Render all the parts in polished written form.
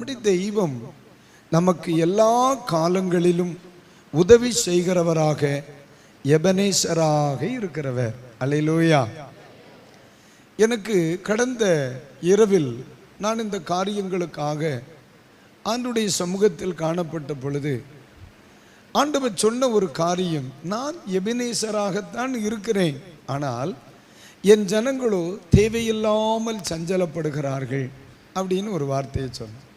நம்முடைய தெய்வம் நமக்கு எல்லா காலங்களிலும் உதவி செய்கிறவராக எபனேசராக இருக்கிறவர். அல்லேலூயா. எனக்கு கடந்த இரவில் நான் இந்த காரியங்களுக்காக ஆண்டவருடைய சமூகத்தில் காணப்பட்ட பொழுது ஆண்டவர் சொன்ன ஒரு காரியம், நான் எபனேசராகத்தான் இருக்கிறேன், ஆனால் என் ஜனங்களோ தேவையில்லாமல் சஞ்சலப்படுகிறார்கள் அப்படின்னு ஒரு வார்த்தையை சொன்னேன்.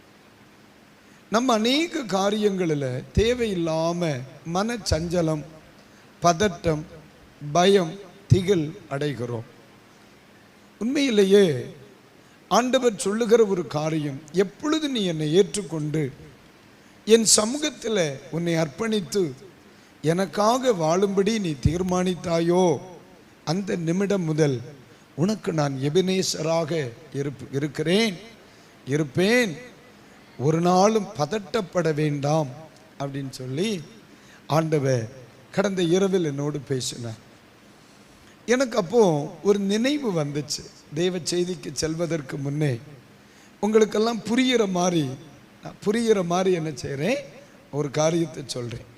நம்ம அநேக காரியங்களில் தேவையில்லாமல் மன சஞ்சலம், பதட்டம், பயம், திகில் அடைகிறோம். உண்மையிலேயே ஆண்டவர் சொல்லுகிற ஒரு காரியம், எப்பொழுது நீ என்னை ஏற்றுக்கொண்டு என் சமூகத்தில் உன்னை அர்ப்பணித்து எனக்காக வாழும்படி நீ தீர்மானித்தாயோ அந்த நிமிடம் முதல் உனக்கு நான் எபனேசராக இருப்பேன், ஒரு நாளும் பதட்டப்பட வேண்டாம் அப்படின்னு சொல்லி ஆண்டவர் கடந்த இரவில் என்னோடு பேசினார். எனக்கு அப்போ ஒரு நினைவு வந்துச்சு. தேவ செய்திக்கு செல்வதற்கு முன்னே உங்களுக்கெல்லாம் புரிகிற மாதிரி என்ன செய்கிறேன், ஒரு காரியத்தை சொல்கிறேன்.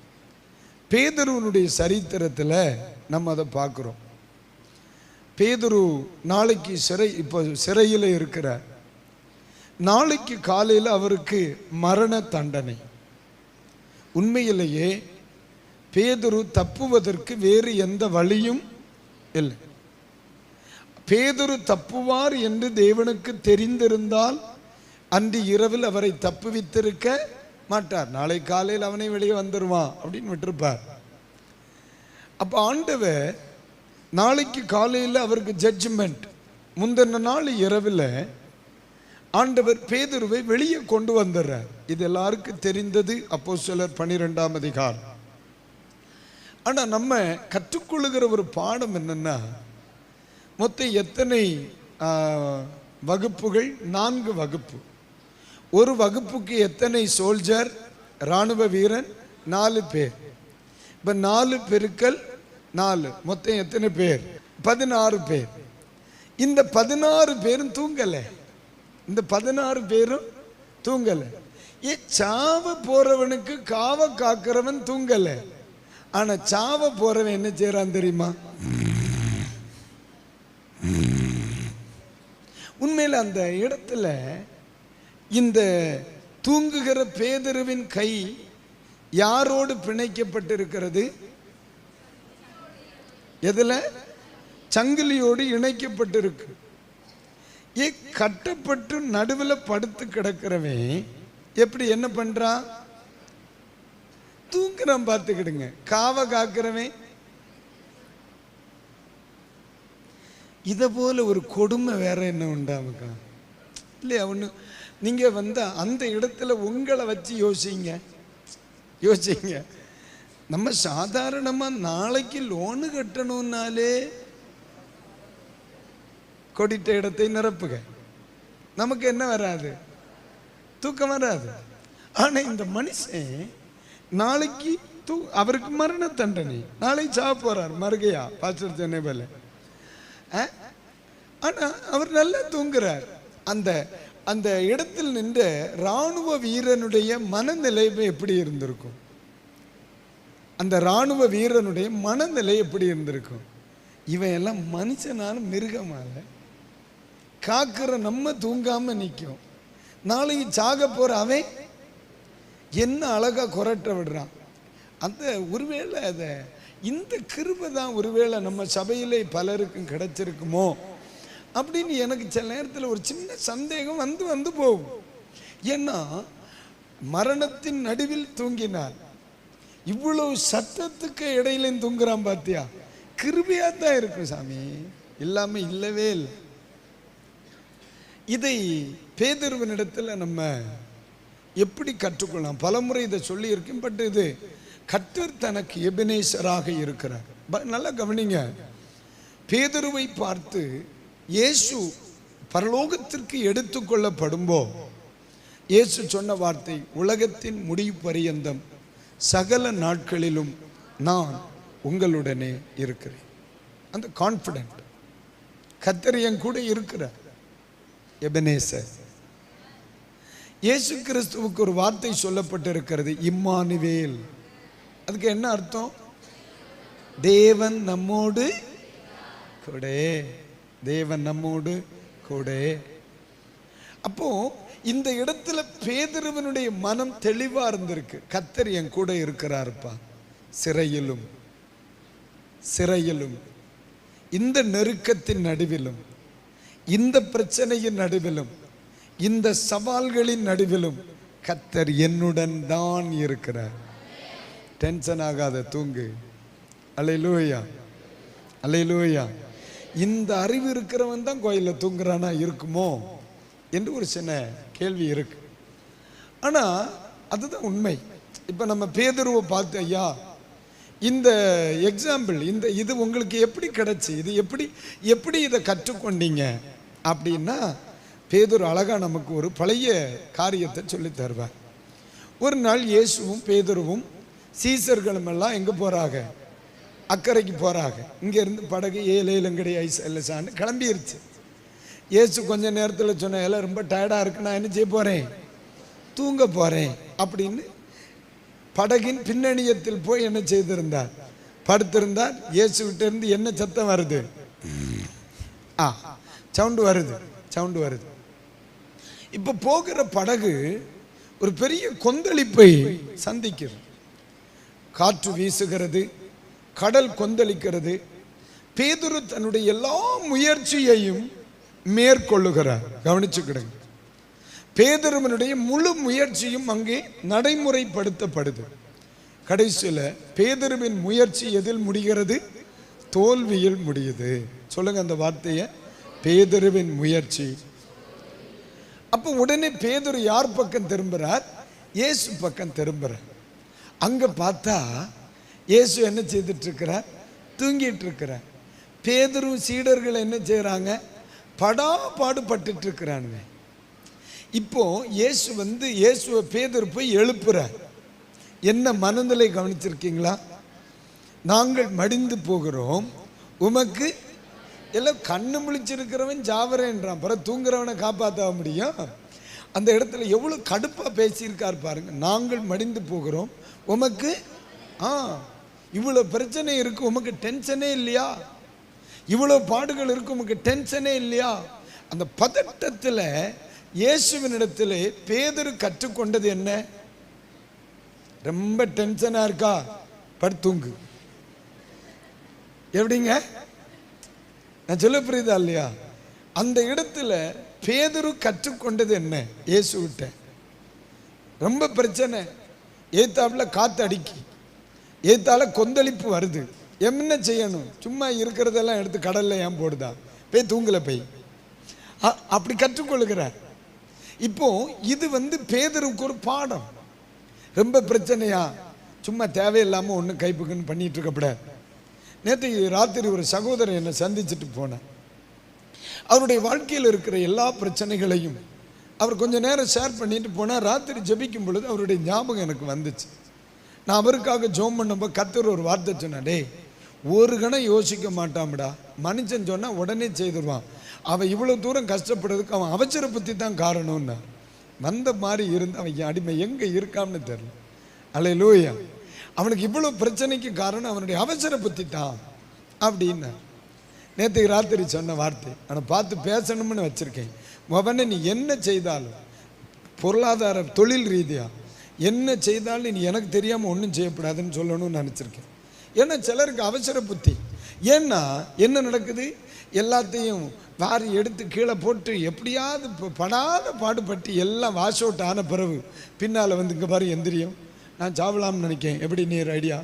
பேதுருவனுடைய சரித்திரத்தில் நம்ம அதை பார்க்குறோம். பேதுரு நாளைக்கு இப்போ சிறையில் இருக்கிறார். நாளைக்கு காலையில் அவருக்கு மரண தண்டனை. உண்மையிலேயே பேதுரு தப்புவதற்கு வேறு எந்த வழியும் இல்லை. பேதுரு தப்புவார் என்று தேவனுக்கு தெரிந்திருந்தால் அன்று இரவில் அவரை தப்புவித்திருக்க மாட்டார். நாளை காலையில் அவனை வெளியே வந்துடுவான் அப்படின்னு விட்டுருப்பார். அப்போ ஆண்டவர் நாளைக்கு காலையில் அவருக்கு ஜட்ஜ்மெண்ட், முந்தின நாள் இரவில் ஆண்டவர் பேதுருவை வெளியே கொண்டு வந்துடுறார். இது எல்லாருக்கும் தெரிந்தது, அப்போஸ்தலர் 12ஆம் அதிகாரம். ஆனால் நம்ம கற்றுக்கொள்ளுகிற ஒரு பாடம் என்னன்னா, மொத்தம் எத்தனை வகுப்புகள்? 4 வகுப்பு. ஒரு வகுப்புக்கு எத்தனை சோல்ஜர், இராணுவ வீரன்? 4 பேர். இப்போ 4 பெருக்கல் 4 மொத்தம் எத்தனை பேர்? 16 பேர். இந்த 16 பேரும் தூங்கலை. இந்த 16 பேரும் தூங்கலை. சாவ போறவனுக்கு காவ காக்கிறவன் தூங்கலை. ஆனா சாவ போறவன் என்ன செய்யறான் தெரியுமா? உண்மையில் அந்த இடத்துல இந்த தூங்குகிற பேதுருவின் கை யாரோடு பிணைக்கப்பட்டிருக்கிறது? எதுல? சங்கிலியோடு இணைக்கப்பட்டிருக்கு. கட்டப்பட்டு நடுவில் படுத்து கிடக்கிறவன் எப்படி என்ன பண்றான்? தூங்குறான். பார்த்துக்கிடுங்க. காவ காக்கிறவன் இத போல ஒரு கொடுமை வேற என்ன உண்டாமுக்கா இல்லையா? ஒன்று நீங்க அந்த இடத்துல உங்களை வச்சு யோசிங்க. நம்ம சாதாரணமா நாளைக்கு லோனு கட்டணும்னாலே கொடிட்ட இடத்தை நிரப்புக, நமக்கு என்ன வராது? தூக்கம் வராது. ஆனா இந்த மனுஷன் நாளைக்கு அவருக்கு மரண தண்டனை, நாளைக்கு சாவ போறார். மறுகையா பாஸ்டர் சென்னை போல. ஆனா அவர் நல்லா தூங்குறார். அந்த இடத்தில் நின்ற இராணுவ வீரனுடைய மனநிலை எப்படி இருந்திருக்கும்? அந்த இராணுவ வீரனுடைய மனநிலை எப்படி இருந்திருக்கும்? இவன் எல்லாம் மனுஷனாலும் மிருகமால காக்கிற நம்ம தூங்காம நிற்கும். நாளைக்கு சாக போற அவன் என்ன அழகா குரட்ட விடுறான். அந்த ஒருவேளை இந்த கிருபை தான் ஒருவேளை நம்ம சபையிலே பலருக்கும் கிடைச்சிருக்குமோ அப்படின்னு எனக்கு சில நேரத்தில் ஒரு சின்ன சந்தேகம் வந்து போகும். ஏன்னா மரணத்தின் நடுவில் தூங்கினார். இவ்வளவு சத்தத்துக்கு இடையில தூங்குறான். பாத்தியா, கிருபையா தான் இருக்கும் சாமி, இல்லாம இல்லவே இல்லை. இதை பேதுருவினிடத்தில் நம்ம எப்படி கற்றுக்கொள்ளலாம்? பலமுறை இதை சொல்லி இருக்கேன். பட் இது கர்த்தர் தனக்கு எபனேசராக இருக்கிறார். நல்லா கவனிங்க. பேதுருவை பார்த்து இயேசு பரலோகத்திற்கு எடுத்துக்கொள்ளப்படும்போ இயேசு சொன்ன வார்த்தை, உலகத்தின் முடிவு பரியந்தம் சகல நாட்களிலும் நான் உங்களுடனே இருக்கிறேன். அந்த கான்ஃபிடென்ட் கர்த்தர் என் கூட இருக்கிறார். எபனேசர். இயேசு கிறிஸ்துவுக்கு ஒரு வார்த்தை சொல்லப்பட்டிருக்கிறது, இம்மானுவேல். அதுக்கு என்ன அர்த்தம்? தேவன் நம்மோடு கூட. தேவன் நம்மோடு கூட. அப்போ இந்த இடத்துல பேதுருவினுடைய மனம் தெளிவா இருந்திருக்கு. கர்த்தர் என் கூட இருக்கிறார்ப்பா. சிறையிலும் இந்த நெருக்கத்தின் நடுவிலும், இந்த பிரச்சனையின் நடுவிலும், இந்த சவால்களின் நடுவிலும் கர்த்தர் என்னுடன் தான் இருக்கிறார். டென்ஷன் ஆகாத, தூங்கு. அல்லேலூயா, அல்லேலூயா. இந்த அறிவு இருக்கிறவன் தான் கோயிலில் தூங்குறானா இருக்குமோ என்று ஒரு சின்ன கேள்வி இருக்கு. ஆனா அதுதான் உண்மை. இப்ப நம்ம பேதுருவை பார்த்து, ஐயா இந்த எக்ஸாம்பிள், இது உங்களுக்கு எப்படி கிடைச்சி, இது எப்படி இதை கற்றுக்கொண்டீங்க அப்படின்னா, பேதுரு அழகா நமக்கு ஒரு பழைய காரியத்தை சொல்லி தருவார். ஒரு நாள் இயேசுவும் பேதுருவும் சீசர்களும் எல்லாம் எங்க போறாங்க? அக்கறைக்கு போறாங்க. இங்க இருந்து படகு ஏலேலங்கடி ஐசான்னு கிளம்பிருச்சு. இயேசு கொஞ்ச நேரத்தில் சொன்ன, எல்லாம் ரொம்ப டயர்டா இருக்கு, நான் என்ன செய்ய போறேன்? தூங்க போறேன் அப்படின்னு படகின் பின்னணியத்தில் போய் என்ன செய்திருந்தார்? படுத்திருந்தார். இயேசு கிட்ட இருந்து என்ன சத்தம் வருது? சவுண்டு வருது. இப்ப போகிற படகு ஒரு பெரிய கொந்தளிப்பை சந்திக்கிறது. காற்று வீசுகிறது, கடல் கொந்தளிக்கிறது. பேதுரு தன்னுடைய எல்லா முயற்சியையும் மேற்கொள்ளுகிறார். கவனிச்சுக்கிடுங்க. பேதுருவினுடைய முழு முயற்சியும் அங்கே நடைமுறைப்படுத்தப்படுது. கடைசியில் பேதுருவின் முயற்சி எதில் முடிகிறது? தோல்வியில் முடியுது. சொல்லுங்க அந்த வார்த்தையை, பேதுருவின் முயற்சி. அப்போ உடனே பேதுரு யார் பக்கம் திரும்புறார்? இயேசு பக்கம் திரும்புறார். அங்க பார்த்தா இயேசு என்ன செய்துட்டு இருக்கிறார்? தூங்கிட்டு இருக்கிறார். பேதுரு சீடர்கள் என்ன செய்யறாங்க? பாடுபட்டு இருக்கிறானுங்க. இப்போ இயேசுவை பேதுரு போய் எழுப்புறார். என்ன மனநிலை கவனிச்சிருக்கீங்களா? நாங்கள் மடிந்து போகிறோம், உமக்கு எல்லாம் கண்ணு முழிச்சிருக்கிறவன் ஜாவரேன்றான், பிறகு தூங்குறவனை காப்பாற்ற முடியும். அந்த இடத்துல எவ்வளவு கடுப்பா பேசியிருக்கார் பாருங்க. நாங்கள் மடிந்து போகிறோம், உமக்கு இவ்வளவு பிரச்சனை இருக்கு, உமக்கு டென்ஷனே இல்லையா? இவ்வளவு பாடுகள் இருக்கு, உமக்கு டென்ஷனே இல்லையா? அந்த பதட்டத்தில் இயேசுவினிடத்திலே பேதுரு கற்றுக்கொண்டது என்ன? ரொம்ப டென்ஷனா இருக்கா, படுத்தூங்கு. எப்படிங்க? நான் சொல்ல புரியுதா இல்லையா? அந்த இடத்துல பேதுரு கற்றுக்கொண்டது என்ன? இயேசுவிட்ட ரொம்ப பிரச்சனை, ஏத்தாப்புல காத்து அடிக்கி, ஏத்தால கொந்தளிப்பு வருது, என்ன செய்யணும்? சும்மா இருக்கிறதெல்லாம் எடுத்து கடல்ல ஏன் போடுதா? போய் தூங்கல போய், அப்படி கற்றுக்கொள்கிறார். இப்போ இது பேதுருக்கு ஒரு பாடம். ரொம்ப பிரச்சனையா, சும்மா தேவையில்லாம ஒன்று கைப்புக்குன்னு பண்ணிட்டு இருக்கப்படாது. நேற்று ராத்திரி ஒரு சகோதரர் என்னை சந்திச்சுட்டு போனேன். அவருடைய வாழ்க்கையில் இருக்கிற எல்லா பிரச்சனைகளையும் அவர் கொஞ்ச நேரம் ஷேர் பண்ணிட்டு போனார். ராத்திரி ஜெபிக்கும் பொழுது அவருடைய ஞாபகம் எனக்கு வந்துச்சு. நான் அவருக்காக ஜெபம் பண்ணப்போ கர்த்தர் ஒரு வார்த்தை சொன்னே, ஒரு கணம் யோசிக்க மாட்டான்டா, மனுஷன் சொன்னா உடனே செய்துருவான், அவன் இவ்வளவு தூரம் கஷ்டப்படுறதுக்கு அவன் அவசர புத்தி தான் காரணம்னா. வந்த மாதிரி இருந்து அவன் அடிமை எங்க இருக்கான்னு தெரியல. அல்லேலூயா. அவனுக்கு இவ்வளவு பிரச்சனைக்கு காரணம் அவனுடைய அவசர புத்தி தான் அப்படின்னா. நேற்றுக்கு ராத்திரி சொன்ன வார்த்தை அவனை பார்த்து பேசணும்னு வச்சிருக்கேன். மகனே, நீ என்ன செய்தாலும் பொருளாதார தொழில் ரீதியா என்ன செய்தாலும் நீ எனக்கு தெரியாம ஒன்றும் செய்யப்படாதுன்னு சொல்லணும்னு நினைச்சிருக்கேன். ஏன்னா சிலருக்கு அவசர புத்தி. ஏன்னா என்ன நடக்குது? எல்லாத்தையும் வாரி எடுத்து கீழே போட்டு எப்படியாவது படாத பாடுபட்டு எல்லாம் வாஷ் அவுட் ஆன பிறகு பின்னால் இங்கே பாரு எந்திரியும், நான் சாவலாம்னு நினைக்கேன். எப்படி நீர் ஐடியா?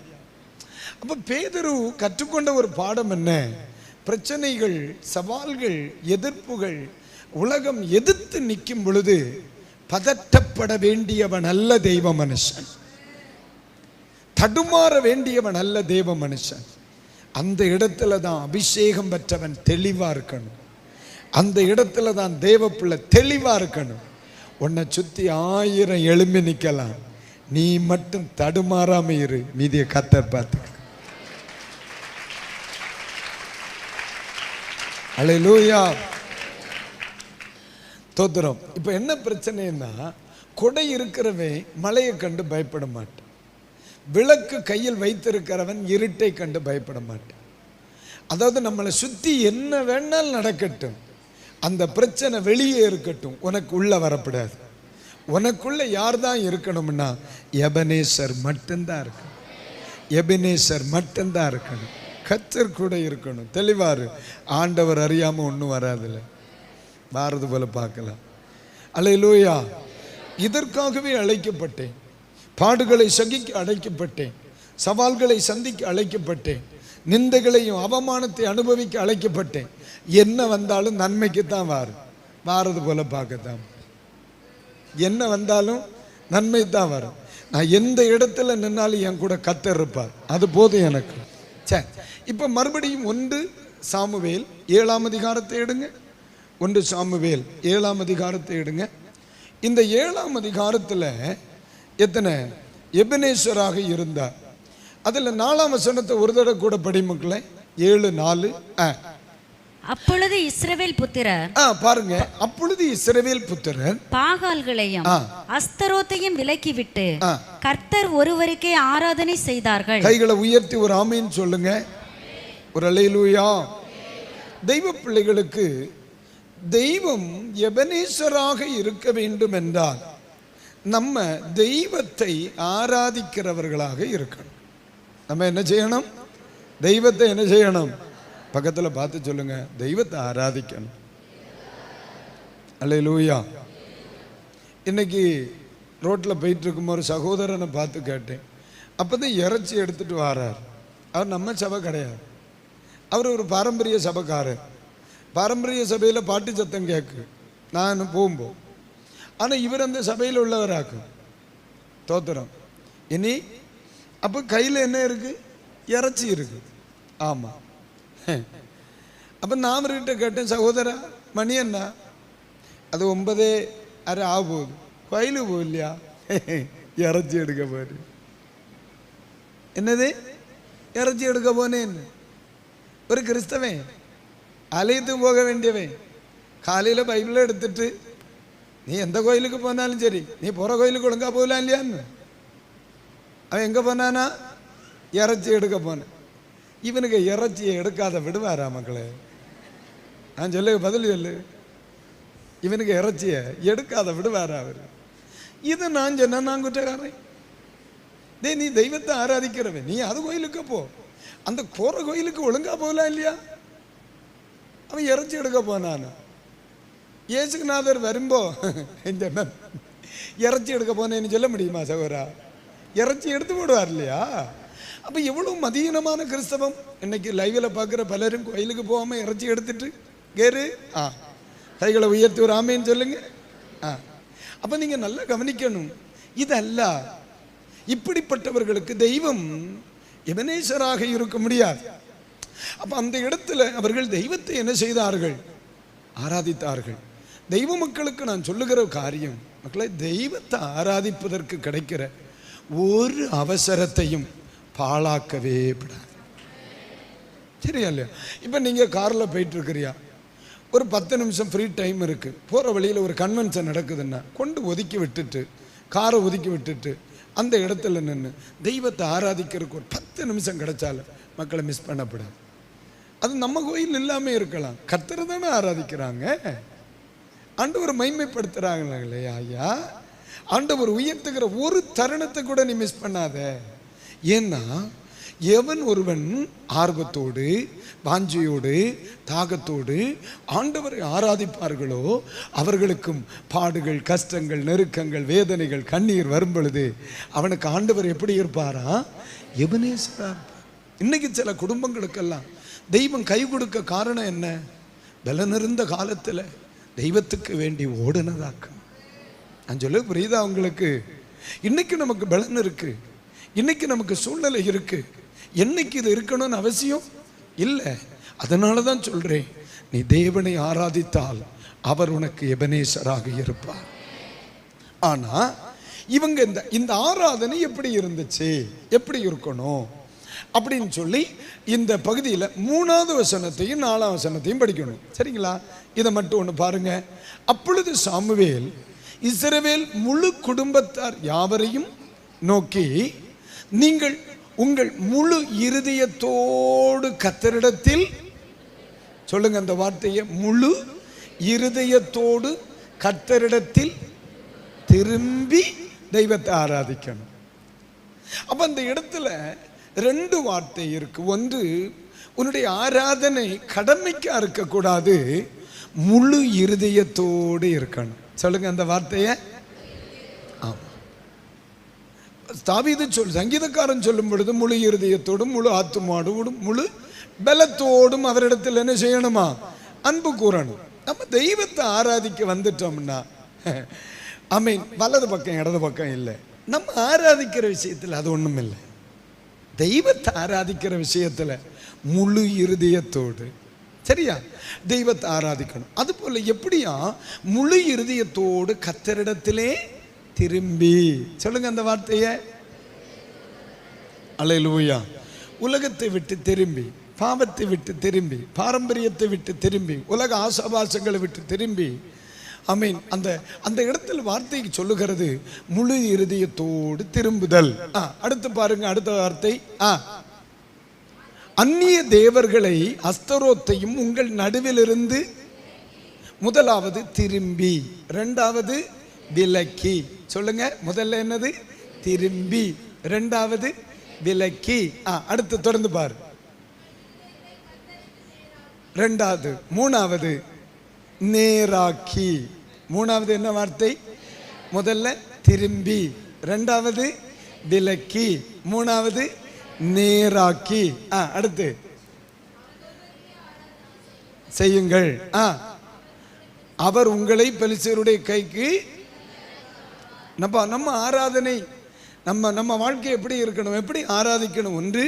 அப்போ பேதுரு கற்றுக்கொண்ட ஒரு பாடம் என்ன? பிரச்சனைகள், சவால்கள், எதிர்ப்புகள், உலகம் எதிர்த்து நிற்கும் பொழுது பதட்டப்பட வேண்டியவன் அல்ல தெய்வ மனுஷன், தடுமாற வேண்டியவன் அல்ல தெய்வ மனுஷன். அந்த இடத்துல தான் அபிஷேகம் பெற்றவன் தெளிவா இருக்கணும். அந்த இடத்துல தான் தேவ பிள்ளை தெளிவா இருக்கணும். உன்னை சுத்தி 1000 எழும்பி நிக்கலாம், நீ மட்டும் தடுமாறாம இரு, மீதிய கர்த்தர் பார்த்து. அல்லேலூயா, தோத்திரம். இப்ப என்ன பிரச்சனைன்னா, கொடை இருக்கிறவன் மழையை கண்டு பயப்பட மாட்டான். விளக்கு கையில் வைத்திருக்கிறவன் இருட்டை கண்டு பயப்பட மாட்டான். அதாவது நம்மளை சுற்றி என்ன வேணாலும் நடக்கட்டும், அந்த பிரச்சனை வெளியே இருக்கட்டும், உனக்கு உள்ள வரப்படாது. உனக்குள்ள யார் தான் இருக்கணும்னா எபனேசர் மட்டும்தான் இருக்கணும். எபனேசர் மட்டும்தான் இருக்கணும். கர்த்தர் கூட இருக்கணும். தெளிவாரு. ஆண்டவர் அறியாமல் ஒன்றும் வராதுல்ல, வாரது போல பார்க்கலாம். அல்லேலூயா. இதற்காகவே அழைக்கப்பட்டேன். பாடுகளை சகிக்க அழைக்கப்பட்டேன். சவால்களை சந்திக்க அழைக்கப்பட்டேன். நிந்தைகளையும் அவமானத்தை அனுபவிக்க அழைக்கப்பட்டேன். என்ன வந்தாலும் நன்மைக்கு தான் வாரது போல பார்க்கத்தான். என்ன வந்தாலும் நன்மை தான் வரும். நான் எந்த இடத்துல நின்னாலும் என் கூட கர்த்தர் இருப்பார். அது போதும் எனக்கு. சரி, இப்போ மறுபடியும் 1 சாமுவேல் 7ஆம் அதிகாரத்தை எடுங்க. 1 சாமுவேல் 7ஆம் அதிகாரத்தை எடுங்க. இந்த 7ஆம் அதிகாரத்தில் எத்தனை எபனேசராக இருந்தார்? அதில் 4ஆம் வசனத்தை ஒரு தடவை கூட படி மக்களே. 7:4. அப்பொழுது இஸ்ரவேல் புத்திரர் பாருங்க, அப்பொழுது இஸ்ரவேல் புத்திரர் பாகால்களையும் அஸ்தரோத்தையும் விலக்கிவிட்டு கர்த்தர் ஒருவருக்கே ஆராதனை செய்தார்கள். கைகளை உயர்த்தி ஒரு ஆமீன் சொல்லுங்க, ஒரு அல்லேலூயா. தெய்வ பிள்ளைகளுக்கு தெய்வம் எபனேசராக இருக்க வேண்டும் என்றால் நம்ம தெய்வத்தை ஆராதிக்கிறவர்களாக இருக்கணும். நம்ம என்ன செய்யணும்? தெய்வத்தை என்ன செய்யணும்? பக்கத்தில் பார்த்து சொல்லுங்க, தெய்வத்தை ஆராதிக்கணும். அல்லேலூயா. இன்னைக்கு ரோட்டில் போயிட்டு இருக்கும் ஒரு சகோதரனை பார்த்து கேட்டேன். அப்போ தான் இறைச்சி எடுத்துட்டு வரார். அவர் நம்ம சபை கிடையாது, அவர் ஒரு பாரம்பரிய சபைக்காரர். பாரம்பரிய சபையில் பாட்டு சத்தம் கேட்கு நான் போகும்போது. ஆனால் இவர் அந்த சபையில் உள்ளவராக்கும். தோத்திரம். இனி அப்போ கையில் என்ன இருக்கு? இறைச்சி இருக்கு. ஆமாம். அப்போ நான் அவர்கிட்ட கேட்டேன், சகோதரா மணி என்ன? அது 9:30 ஆகுது, கோயிலுக்கு போகலையா? இறைச்சி எடுக்க போரு. என்னது இறைச்சி எடுக்க போனேன்? ஒரு கிறிஸ்தவன் ஆலயத்துக்கு போக வேண்டியவன் காலையில் பைபிளை எடுத்துட்டு நீ எந்த கோயிலுக்கு போனாலும் சரி, நீ போகிற கோயிலுக்கு ஒழுங்கா போகலாம் இல்லையான்னு அவன் எங்கே போனானா? இறைச்சி எடுக்க போனேன். இவனுக்கு இறைச்சியை எடுக்காத விடுவாரா மக்களே? நான் சொல்லு, பதில் சொல்லு. இவனுக்கு இறைச்சியை எடுக்காத விடுவாரா அவர்? இதை நான் சொன்ன நான் குற்றக்காரன். நீ தெய்வத்தை ஆராதிக்கிறவன், நீ அது கோயிலுக்கு போ. அந்த போகிற கோயிலுக்கு ஒழுங்கா போகலாம் இல்லையா? அவன் இறைச்சி எடுக்க போனான். இயேசுநாதர் வரும்போ இறைச்சி எடுக்க போனேன்னு சொல்ல முடியுமா சகோதரா? இறைச்சி எடுத்து போடுவார் இல்லையா? அப்போ எவ்வளோ மதீனமான கிறிஸ்தவம். இன்னைக்கு லைவில் பார்க்குற பலரும் கோயிலுக்கு போகாமல் இறைச்சி எடுத்துட்டு கேரு கைகளை உயர்த்தி ஒரு ஆமைன்னு சொல்லுங்க. அப்போ நீங்கள் நல்லா கவனிக்கணும். இதல்ல, இப்படிப்பட்டவர்களுக்கு தெய்வம் எபனேசராக இருக்க முடியாது. அப்போ அந்த இடத்துல அவர்கள் தெய்வத்தை என்ன செய்தார்கள்? ஆராதித்தார்கள். தெய்வ மக்களுக்கு நான் சொல்லுகிற காரியம், மக்களை, தெய்வத்தை ஆராதிப்பதற்கு கிடைக்கிற ஒரு அவசரத்தையும் பாழாக்கவே விடாது. சரியா இல்லையா? இப்போ நீங்கள் காரில் போயிட்டு இருக்கிறியா, ஒரு 10 நிமிஷம் ஃப்ரீ டைம் இருக்குது, போகிற வழியில் ஒரு கன்வென்ஷன் நடக்குதுன்னா கொண்டு ஒதுக்கி விட்டுட்டு, காரை ஒதுக்கி விட்டுட்டு அந்த இடத்துல நின்று தெய்வத்தை ஆராதிக்கிறதுக்கு ஒரு 10 நிமிஷம் கிடைச்சாலும் மக்களை மிஸ் பண்ணப்படாது. அது நம்ம கோயில் இல்லாமல் இருக்கலாம், கர்த்தரை தானே ஆராதிக்கிறாங்க, ஆண்டவர் மைமைப்படுத்துகிறாங்களே இல்லையா ஐயா? ஆண்டவர் உயர்த்துகிற ஒரு தருணத்தை கூட நீ மிஸ் பண்ணாத. ஏன்னா எவன் ஒருவன் ஆர்வத்தோடு, வாஞ்சியோடு, தாகத்தோடு ஆண்டவரை ஆராதிப்பார்களோ அவர்களுக்கும் பாடுகள், கஷ்டங்கள், நெருக்கங்கள், வேதனைகள், கண்ணீர் வரும் பொழுது அவனுக்கு ஆண்டவர் எப்படி இருப்பாரா? எபனேசரா இருப்பார். இன்னைக்கு சில குடும்பங்களுக்கெல்லாம் தெய்வம் கை கொடுக்க காரணம் என்ன? பலனிருந்த காலத்தில் தெய்வத்துக்கு வேண்டி ஓடுனதாக்கும். நான் சொல்ல புரியுதா உங்களுக்கு? இன்னைக்கு நமக்கு பலன் இருக்கு, இன்னைக்கு நமக்கு சூழ்நிலை இருக்கு, என்னைக்கு இது இருக்கணும்னு அவசியம் இல்லை. அதனால தான் சொல்றேன், நீ தேவனை ஆராதித்தால் அவர் உனக்கு எபனேசராக இருப்பார். ஆனா இவங்க இந்த ஆராதனை எப்படி இருந்துச்சு, எப்படி இருக்கணும் அப்படின்னு சொல்லி இந்த பகுதியில் 3வது வசனத்தையும் 4ஆம் வசனத்தையும் படிக்கணும். சரிங்களா? இதை மட்டும் ஒன்று பாருங்க. அப்பொழுது சாமுவேல் இஸ்ரவேல் முழு குடும்பத்தார் யாவரையும் நோக்கி, நீங்கள் உங்கள் முழு இருதயத்தோடு கர்த்தரிடத்தில், சொல்லுங்க அந்த வார்த்தையை, முழு இருதயத்தோடு கர்த்தரிடத்தில் திரும்பி தெய்வத்தை ஆராதிக்கணும். அப்ப அந்த இடத்துல ரெண்டு வார்த்தை இருக்கு. ஒன்று, உன்னுடைய ஆராதனை கடமைக்கா இருக்கக்கூடாது, முழு இருதயத்தோடு இருக்கணும். சொல்லுங்க அந்த வார்த்தையை. தாவீது சங்கீதக்காரன் சொல்லும் பொழுது முழு இருதயத்தோடும் முழு ஆத்துமாவோடும் முழு பலத்தோடும் அவரிடத்தில் என்ன செய்யணுமா? அன்பு கூறணும். நம்ம தெய்வத்தை ஆராதிக்க வந்துட்டோம்னா, ஆமீன், வலது பக்கம் இடது பக்கம் இல்லை. நம்ம ஆராதிக்கிற விஷயத்தில் அது ஒன்றும் இல்லை. தெய்வத்தை ஆராதிக்கிற விஷயத்தில் முழு இருதயத்தோடு, சரியா, தெய்வத்தை ஆராதிக்கணும். அதுபோல எப்படியா முழு இருதயத்தோடு கர்த்தரிடத்திலே திரும்பி, சொல்லுங்க அந்த வார்த்தையை. அல்லேலூயா. உலகத்தை விட்டு திரும்பி, பாவத்தை விட்டு திரும்பி, பாரம்பரியத்தை விட்டு திரும்பி, உலக ஆசாபாசங்களை விட்டு திரும்பி, ஆமீன், அந்த அந்த இடத்துல வார்த்தைக்கு சொல்லுகிறது முழு இருதயத்தோடு திரும்புதல். அடுத்து பாருங்க, அடுத்த வார்த்தை, அந்நிய தேவர்களை அஸ்தரோத்தையும் உங்கள் நடுவிலிருந்து, முதலாவது திரும்பி, இரண்டாவது விலக்கி. சொல்லுங்க, முதல்ல என்னது? திரும்பி, இரண்டாவது விலக்கி. அடுத்து தொடர்ந்து பாரு. இரண்டாவது, மூணாவது நேராக்கி. மூணாவது என்ன வார்த்தை? முதல்ல திரும்பி, இரண்டாவது விலக்கி, மூணாவது நேராக்கி. அடுத்து செய்யுங்கள். அவர் உங்களை பெலிஸ்தருடைய கைக்கு. நம்ம ஆராதனை, நம்ம வாழ்க்கை எப்படி இருக்கணும், எப்படி ஆராதிக்கணும்? ஒன்று,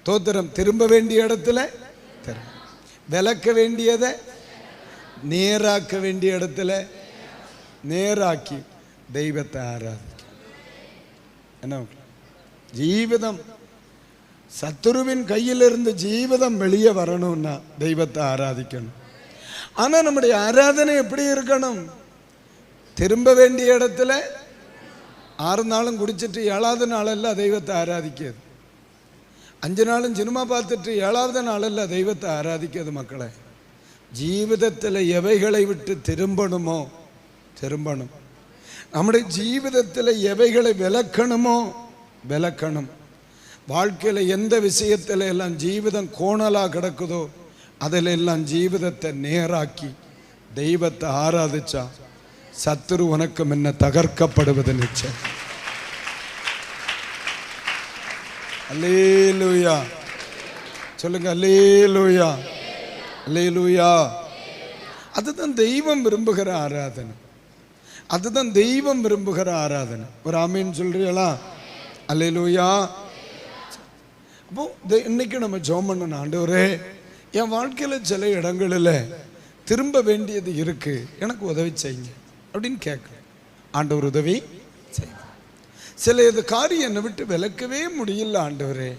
தோத்திரம், திரும்ப வேண்டிய இடத்துல விலக்க வேண்டியதை நேராக்க வேண்டிய இடத்துல நேராக்கி தெய்வத்தை ஆராதிக்க. என்ன ஜீவிதம், சத்துருவின் கையிலிருந்து ஜீவிதம் வெளியே வரணும்னா தெய்வத்தை ஆராதிக்கணும். ஆனா நம்முடைய ஆராதனை எப்படி இருக்கணும்? திரும்ப வேண்டிய இடத்துல 6 நாளும் குடிச்சிட்டு 7வது நாளல்ல தெய்வத்தை ஆராதிக்கிறது. 5 நாளும் சினிமா பார்த்துட்டு 7வது நாளல்ல தெய்வத்தை ஆராதிக்கிறது. மக்களை, ஜீவிதத்தில் எவைகளை விட்டு திரும்பணுமோ திரும்பணும். நம்முடைய ஜீவிதத்தில் எவைகளை விலக்கணுமோ விலக்கணும். வாழ்க்கையில் எந்த விஷயத்தில் எல்லாம் ஜீவிதம் கோணலாக கிடக்குதோ அதில் எல்லாம் ஜீவிதத்தை நேராக்கி தெய்வத்தை ஆராதிச்சா சத்துரு உனக்கு முன்ன தகர்க்கப்படுவது நிச்சயம். அல்லேலூயா. சொல்லுங்க, அல்லேலூயா, அல்லேலூயா. அதுதான் தெய்வம் விரும்புகிற ஆராதனை. அதுதான் தெய்வம் விரும்புகிற ஆராதனை. ஒரு ஆமீன் சொல்றீங்களா? அல்லேலூயா. அப்போ இன்னைக்கு நம்ம ஜெபம் பண்ணணும், ஆண்டவரே என் வாழ்க்கையில் சில இடங்களில் திரும்ப வேண்டியது இருக்கு, எனக்கு உதவி செய்யுங்க அப்படின்னு கேட்க. ஆண்டவர் உதவி செய்ய. சில இது காரியம் என்னை விட்டு விலக்கவே முடியல ஆண்டவரே,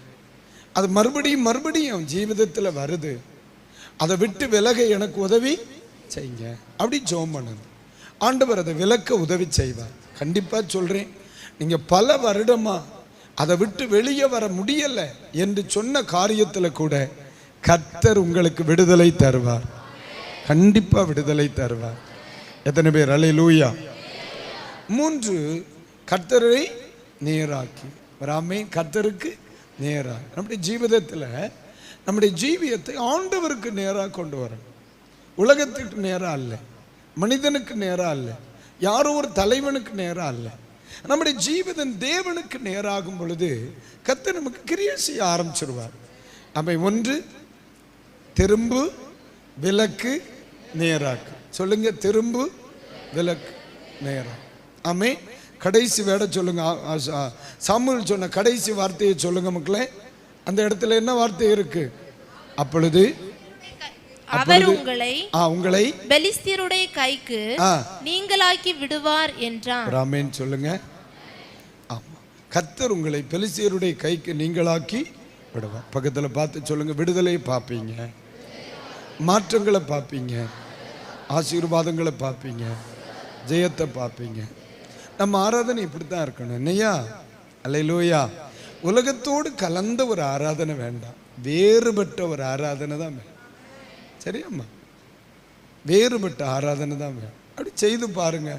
அது மறுபடியும் ஜீவிதத்தில் வருது, அதை விட்டு விலக எனக்கு உதவி செய்யுங்க அப்படி ஜெபம் பண்ணணும். ஆண்டவர் அதை விலக்க உதவி செய்வார். கண்டிப்பாக சொல்கிறேன், நீங்கள் பல வருடமாக அதை விட்டு வெளியே வர முடியலை என்று சொன்ன காரியத்தில் கூட கர்த்தர் உங்களுக்கு விடுதலை தருவார். கண்டிப்பாக விடுதலை தருவார். எத்தனை பேர் அல்லேலூயா? 3, கர்த்தரை நேராக்கி. வராமே கர்த்தருக்கு நேராக நம்முடைய ஜீவிதத்தில் நம்முடைய ஜீவியத்தை ஆண்டவருக்கு நேராக கொண்டு வரணும். உலகத்துக்கு நேராக அல்ல, மனிதனுக்கு நேராக அல்ல, யாரோ ஒரு தலைவனுக்கு நேராக அல்ல. நம்முடைய ஜீவிதம் தேவனுக்கு நேராகும் பொழுது கர்த்தர் நமக்கு கிரியை செய்ய ஆரம்பிச்சிருவார். அவை 1, திரும்பு, விலக்கு, நேராக்கு. சொல்லுங்க, திரும்பு, விலக்கு, நேராக்கு. ஆமே. கடைசி வேட சொல்லுங்க. சாமுவேல் சொன்ன கடைசி வார்த்தையை சொல்லுங்க மக்களே. அந்த இடத்துல என்ன வார்த்தை இருக்கு? அப்பொழுது அவர் உங்களை பெலிஸ்தருடைய கைக்கு நீங்களாக்கி விடுவார் என்றார். ஆமென் சொல்லுங்க. ஆமா, கர்த்தர் உங்களை பெலிஸ்தருடைய கைக்கு நீங்களாக்கி விடுவார். பக்கத்தில் பார்த்து சொல்லுங்க, விடுதலையை பார்ப்பீங்க, மாற்றங்களை பார்ப்பீங்க, ஆசீர்வாதங்களை பார்ப்பீங்க, ஜெயத்தை பார்ப்பீங்க. நம்ம ஆராதனை இப்படித்தான் இருக்கணும். என்னையா? அல்லேலூயா. உலகத்தோடு கலந்த ஒரு ஆராதனை வேண்டாம், வேறுபட்ட ஒரு ஆராதனை தான் வேணும். சரியாம்மா? வேறுபட்ட ஆராதனை தான் வேணும். அப்படி செய்து பாருங்க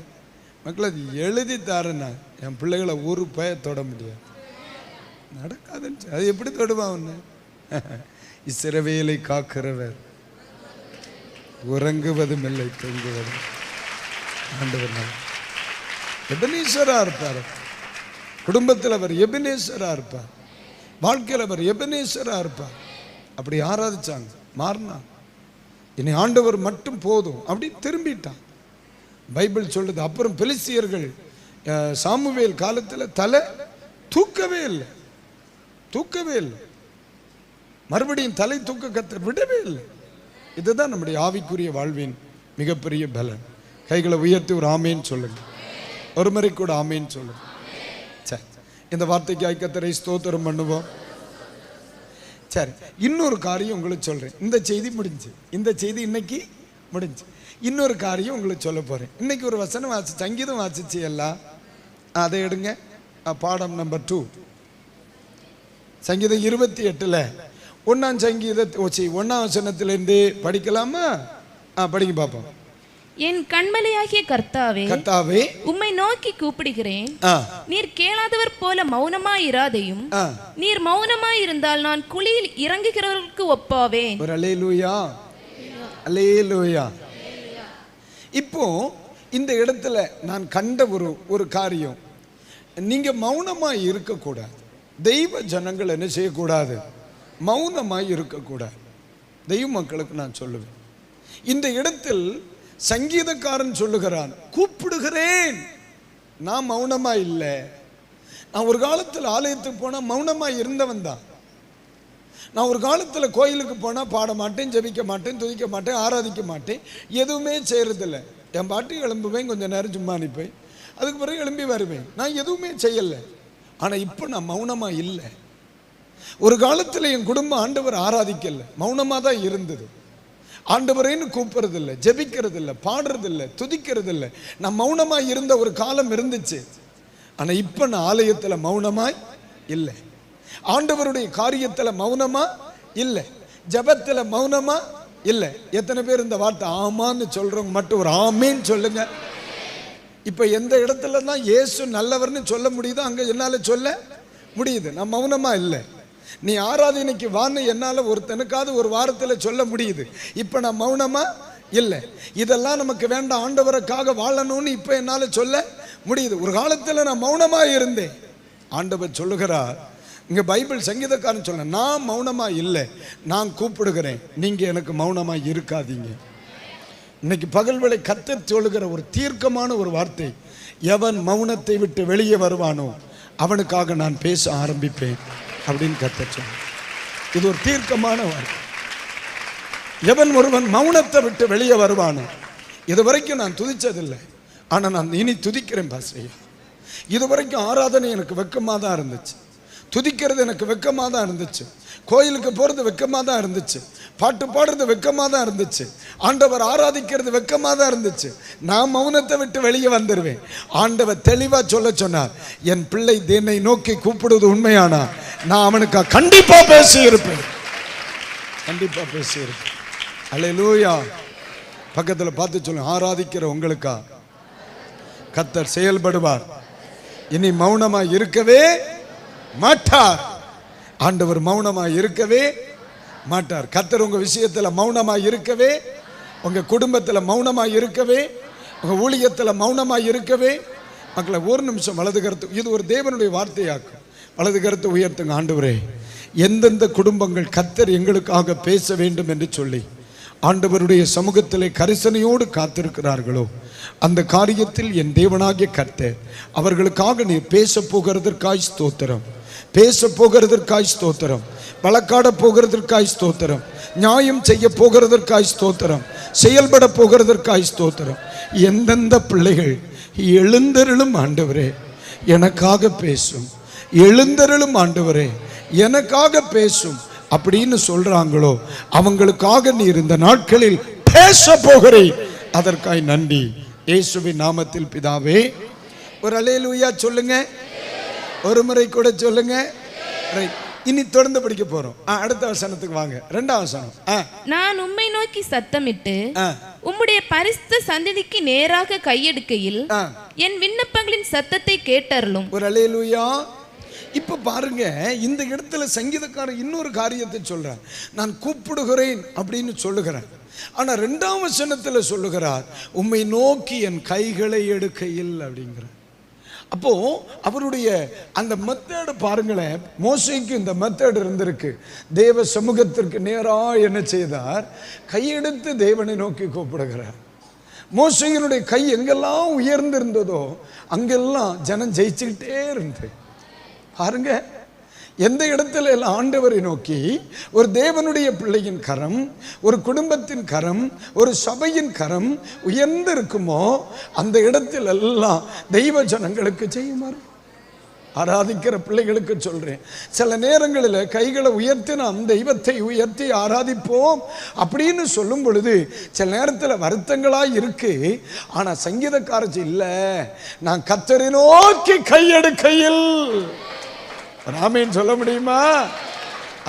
மக்கள். அது எழுதி தாருன்னா என் பிள்ளைகளை ஒரு பய தொட முடியாது, நடக்காதுன்னு. அது எப்படி தொடுவான் ஒன்று? இஸ்ரவேலை காக்கிறவர் உறங்குவதும் இல்லை தூங்குவதும். ஆண்டவர் எபனேசரா இருப்பார். குடும்பத்தில் அவர் எபனேசரா இருப்பார், வாழ்க்கையில் அவர் எபனேசரா இருப்பார். அப்படி ஆராதிச்சாங்க, மாறினான். இனி ஆண்டவர் மட்டும் போதும் அப்படி திரும்பிட்டான். பைபிள் சொல்லுது. அப்புறம் பெலிஸ்தியர்கள் சாமுவேல் காலத்தில் தலை தூக்கவே இல்லை, தூக்கவே இல்லை. மறுபடியும் தலை தூக்க கர்த்தர் விடவே இல்லை. இதுதான் நம்முடைய ஆவிக்குரிய வாழ்வின் மிகப்பெரிய பலன். கைகளை உயர்த்தி ஒரு ஆமேன்னு சொல்லுங்க, ஒரு முறை கூட ஆமேன்னு சொல்லுங்க. சரி, இந்த வார்த்தைக்கு கர்த்தரை ஸ்தோத்திரம் பண்ணுவோம். சரி, இன்னொரு காரியம் உங்களுக்கு சொல்றேன். இந்த செய்தி முடிஞ்சு, இந்த செய்தி இன்னைக்கு முடிஞ்சு. இன்னொரு காரியம் உங்களுக்கு சொல்ல போறேன். இன்னைக்கு ஒரு வசனம் வாசி, சங்கீதம் வாசிச்சு எல்லாம் அதை எடுங்க. பாடம் நம்பர் 2, சங்கீதம் 28ல் 1ஆம் சங்கீதத்தை 1ஆம் வசனத்திலிருந்து படிக்கலாமா? படிங்க பார்ப்போம். என் கண்மலையாகிய கர்த்தாவே, கர்த்தாவே, உம்மை நோக்கி கூப்பிடுகிறேன். நீர் கேளாதவர் போல மௌனமாயிராதையும். நீர் மௌனமாயிருந்தால் நான் குழியில் இறங்குகிறவர்களுக்கு ஒப்பாவேன். ஒரு அல்லேலூயா, அல்லேலூயா. இப்போ இந்த இடத்துல நான் கண்ட ஒரு காரியம், நீங்க மௌனமாய் இருக்கக்கூடாது. தெய்வ ஜனங்கள் என்ன செய்யக்கூடாது? மௌனமாய் இருக்கக்கூடாது. தெய்வ மக்களுக்கு நான் சொல்லுவேன். இந்த இடத்தில் சங்கீதக்காரன் சொல்லுகிறான், கூப்பிடுகிறேன். நான் மௌனமா இல்லை. நான் ஒரு காலத்தில் ஆலயத்துக்கு போனா மௌனமா இருந்தவன் தான். நான் ஒரு காலத்தில் கோயிலுக்கு போனா பாட மாட்டேன், ஜெபிக்க மாட்டேன், துதிக்க மாட்டேன், ஆராதிக்க மாட்டேன், எதுவுமே செய்யறதில்லை. என் பாட்டி எழும்புவேன், கொஞ்சம் நேரம் சும்மா நிற்பேன், அதுக்கு பிறகு எழும்பி வருவேன். நான் எதுவுமே செய்யலை. ஆனால் இப்போ நான் மௌனமாக இல்லை. ஒரு காலத்தில் என் குடும்பம் ஆண்டவர் ஆராதிக்கல, மௌனமாக தான் இருந்தது. ஆண்டவரேன்னு கூப்பிடுறதில்லை, ஜெபிக்கிறதில்லை, பாடுறதில்லை, துதிக்கிறதில்லை. நான் மௌனமாக இருந்த ஒரு காலம் இருந்துச்சு. ஆனால் இப்போ நான் ஆலயத்தில் மௌனமாய் இல்லை, ஆண்டவருடைய காரியத்தில் மௌனமா இல்லை, ஜெபத்தில் மௌனமா இல்லை. எத்தனை பேர் இந்த வார்த்தை ஆமான்னு சொல்றவங்க மட்டும் ஒரு ஆமேன்னு சொல்லுங்க. இப்போ எந்த இடத்துல தான் இயேசு நல்லவர்னு சொல்ல முடியுதோ அங்கே என்னால் சொல்ல முடியுது. நான் மௌனமா இல்லை. நீ ஆராதனைக்கு வான்னு என்னால் ஒருத்தனுக்காவது ஒரு வாரத்தில் சொல்ல முடியுது. இப்போ நான் மௌனமா இல்லை. இதெல்லாம் நமக்கு வேண்டாம், ஆண்டவருக்காக வாழணும்னு இப்போ என்னால் சொல்ல முடியுது. ஒரு காலத்தில் நான் மௌனமா இருந்தேன். ஆண்டவர் சொல்லுகிறார் இங்கே, பைபிள் சங்கீதக்காரன் சொல்ல, நான் மௌனமா இல்லை, நான் கூப்பிடுகிறேன், நீங்க எனக்கு மௌனமா இருக்காதீங்க. இன்னைக்கு பகல் வேளை கர்த்தர் சொல்லுகிற ஒரு தீர்க்கமான ஒரு வார்த்தை, எவன் மௌனத்தை விட்டு வெளியே வருவானோ அவனுக்காக நான் பேச ஆரம்பிப்பேன் அப்படின்னு கர்த்தர் சொன்ன. இது ஒரு தீர்க்கமான வார்த்தை. எவன் ஒருவன் மௌனத்தை விட்டு வெளியே வருவானோ, இது வரைக்கும் நான் துதிச்சதில்லை, ஆனால் நான் இனி துதிக்கிறேன் பாஸ்டர். இது வரைக்கும் ஆராதனை எனக்கு வெக்கமாக தான் இருந்துச்சு, துதிக்கிறது எனக்கு வெக்கமாக தான் இருந்துச்சு, கோயிலுக்கு போகிறது வெக்கமாக தான் இருந்துச்சு, பாட்டு பாடுறது வெக்கமாக தான் இருந்துச்சு, ஆண்டவர் ஆராதிக்கிறது வெக்கமாக தான் இருந்துச்சு. நான் மௌனத்தை விட்டு வெளியே வந்துடுவேன். ஆண்டவர் தெளிவாக சொல்ல சொன்னார், என் பிள்ளை என்னை நோக்கி கூப்பிடுவது உண்மையானா நான் அவனுக்கு கண்டிப்பாக பேசியிருப்பேன், கண்டிப்பாக பேசியிருப்பேன். அல்லேலூயா. பக்கத்தில் பார்த்து சொல்லுங்க, ஆராதிக்கிற உங்களுக்கா கர்த்தர் செயல்படுவார். இனி மௌனமா இருக்கவே மாட்டார். ஆண்டவர் மௌனமா இருக்கவே மாட்டார். கர்த்தர் உங்க விஷயத்துல மௌனமா இருக்கவே, உங்க குடும்பத்துல மௌனமா இருக்கவே, உங்க ஊழியத்துல மௌனமா இருக்கவே. மக்களை ஒரு நிமிஷம் வலது கருத்து, இது ஒரு தேவனுடைய வார்த்தையாக்கும். வலது கருத்தை உயர்த்துங்க. ஆண்டவரே, எந்தெந்த குடும்பங்கள் கர்த்தர் எங்களுக்காக பேச வேண்டும் என்று சொல்லி ஆண்டவருடைய சமூகத்திலே கரிசனையோடு காத்திருக்கிறார்களோ, அந்த காரியத்தில் என் தேவனாகிய கர்த்தர் அவர்களுக்காக நீ பேச போகிறதற்காய் ஸ்தோத்திரம், பேச போகிறதற்காய் ஸ்தோத்திரம், வழக்காட போகிறதற்காய் ஸ்தோத்திரம், நியாயம் செய்ய போகிறதற்காய் ஸ்தோத்திரம், செயல்பட போகிறதற்காய் ஸ்தோத்திரம். எந்தெந்த பிள்ளைகள் எழுந்தருளும் ஆண்டவரே எனக்காக பேசும், எழுந்தருளும் ஆண்டவரே எனக்காக பேசும் அப்படின்னு சொல்றாங்களோ, அவங்களுக்காக நீர் இந்த நாட்களில் பேச போகிறேன். அதற்காய் நன்றி இயேசுவின் நாமத்தில் பிதாவே. ஒரு அல்லேலூயா சொல்லுங்க, ஒரு முறை கூட சொல்லுங்க. இனி தொடர்ந்து படிக்க போறோம். அடுத்த வசனத்துக்கு வாங்க. 2ஆம் வசனம். நான் உம்மை நோக்கி சத்தமிட்டு உம்முடைய பரிசுத்த சந்நிதிக்கு நேராக கையெடுக்கையில் என் விண்ணப்பங்களின் சத்தத்தை கேட்டருளும். ஒரு அல்லேலூயா. இப்ப பாருங்க, இந்த இடத்துல சங்கீதக்காரன் இன்னொரு காரியத்தை சொல்றார். நான் கூப்பிடுகிறேன் அப்படின்னு சொல்லுகிறேன். ஆனா 2ஆம் வசனத்துல சொல்லுகிறார், உம்மை நோக்கி என் கைகளை எடுக்கையில் அப்படிங்கிறார். அப்போ அவருடைய அந்த மெத்தேடு பாருங்களேன். மோசேக்கு இந்த மெத்தேடு இருந்திருக்கு. தேவ சமூகத்திற்கு நேரா என்ன செய்தார்? கையெடுத்து தேவனை நோக்கி கூப்பிடுகிறார். மோசேயினுடைய கை எங்கெல்லாம் உயர்ந்திருந்ததோ அங்கெல்லாம் ஜனம் ஜெயிச்சுக்கிட்டே இருந்தது. பாருங்க, எந்த இடத்துல எல்லாம் ஆண்டவரை நோக்கி ஒரு தேவனுடைய பிள்ளையின் கரம், ஒரு குடும்பத்தின் கரம், ஒரு சபையின் கரம் உயர்ந்து இருக்குமோ அந்த இடத்துல எல்லாம் தெய்வ ஜனங்களுக்கு செய்யுமாறு. ஆராதிக்கிற பிள்ளைகளுக்கு சொல்றேன், சில நேரங்களில் கைகளை உயர்த்தி நாம் தெய்வத்தை உயர்த்தி ஆராதிப்போம் அப்படின்னு சொல்லும் பொழுது சில நேரத்தில் வருத்தங்களாய் இருக்கு. ஆனா சங்கீதக்காரச்சி இல்லை, நான் கர்த்தரை நோக்கி கையெடுக்கையில் ஆமென் சொல்ல முடியுமா?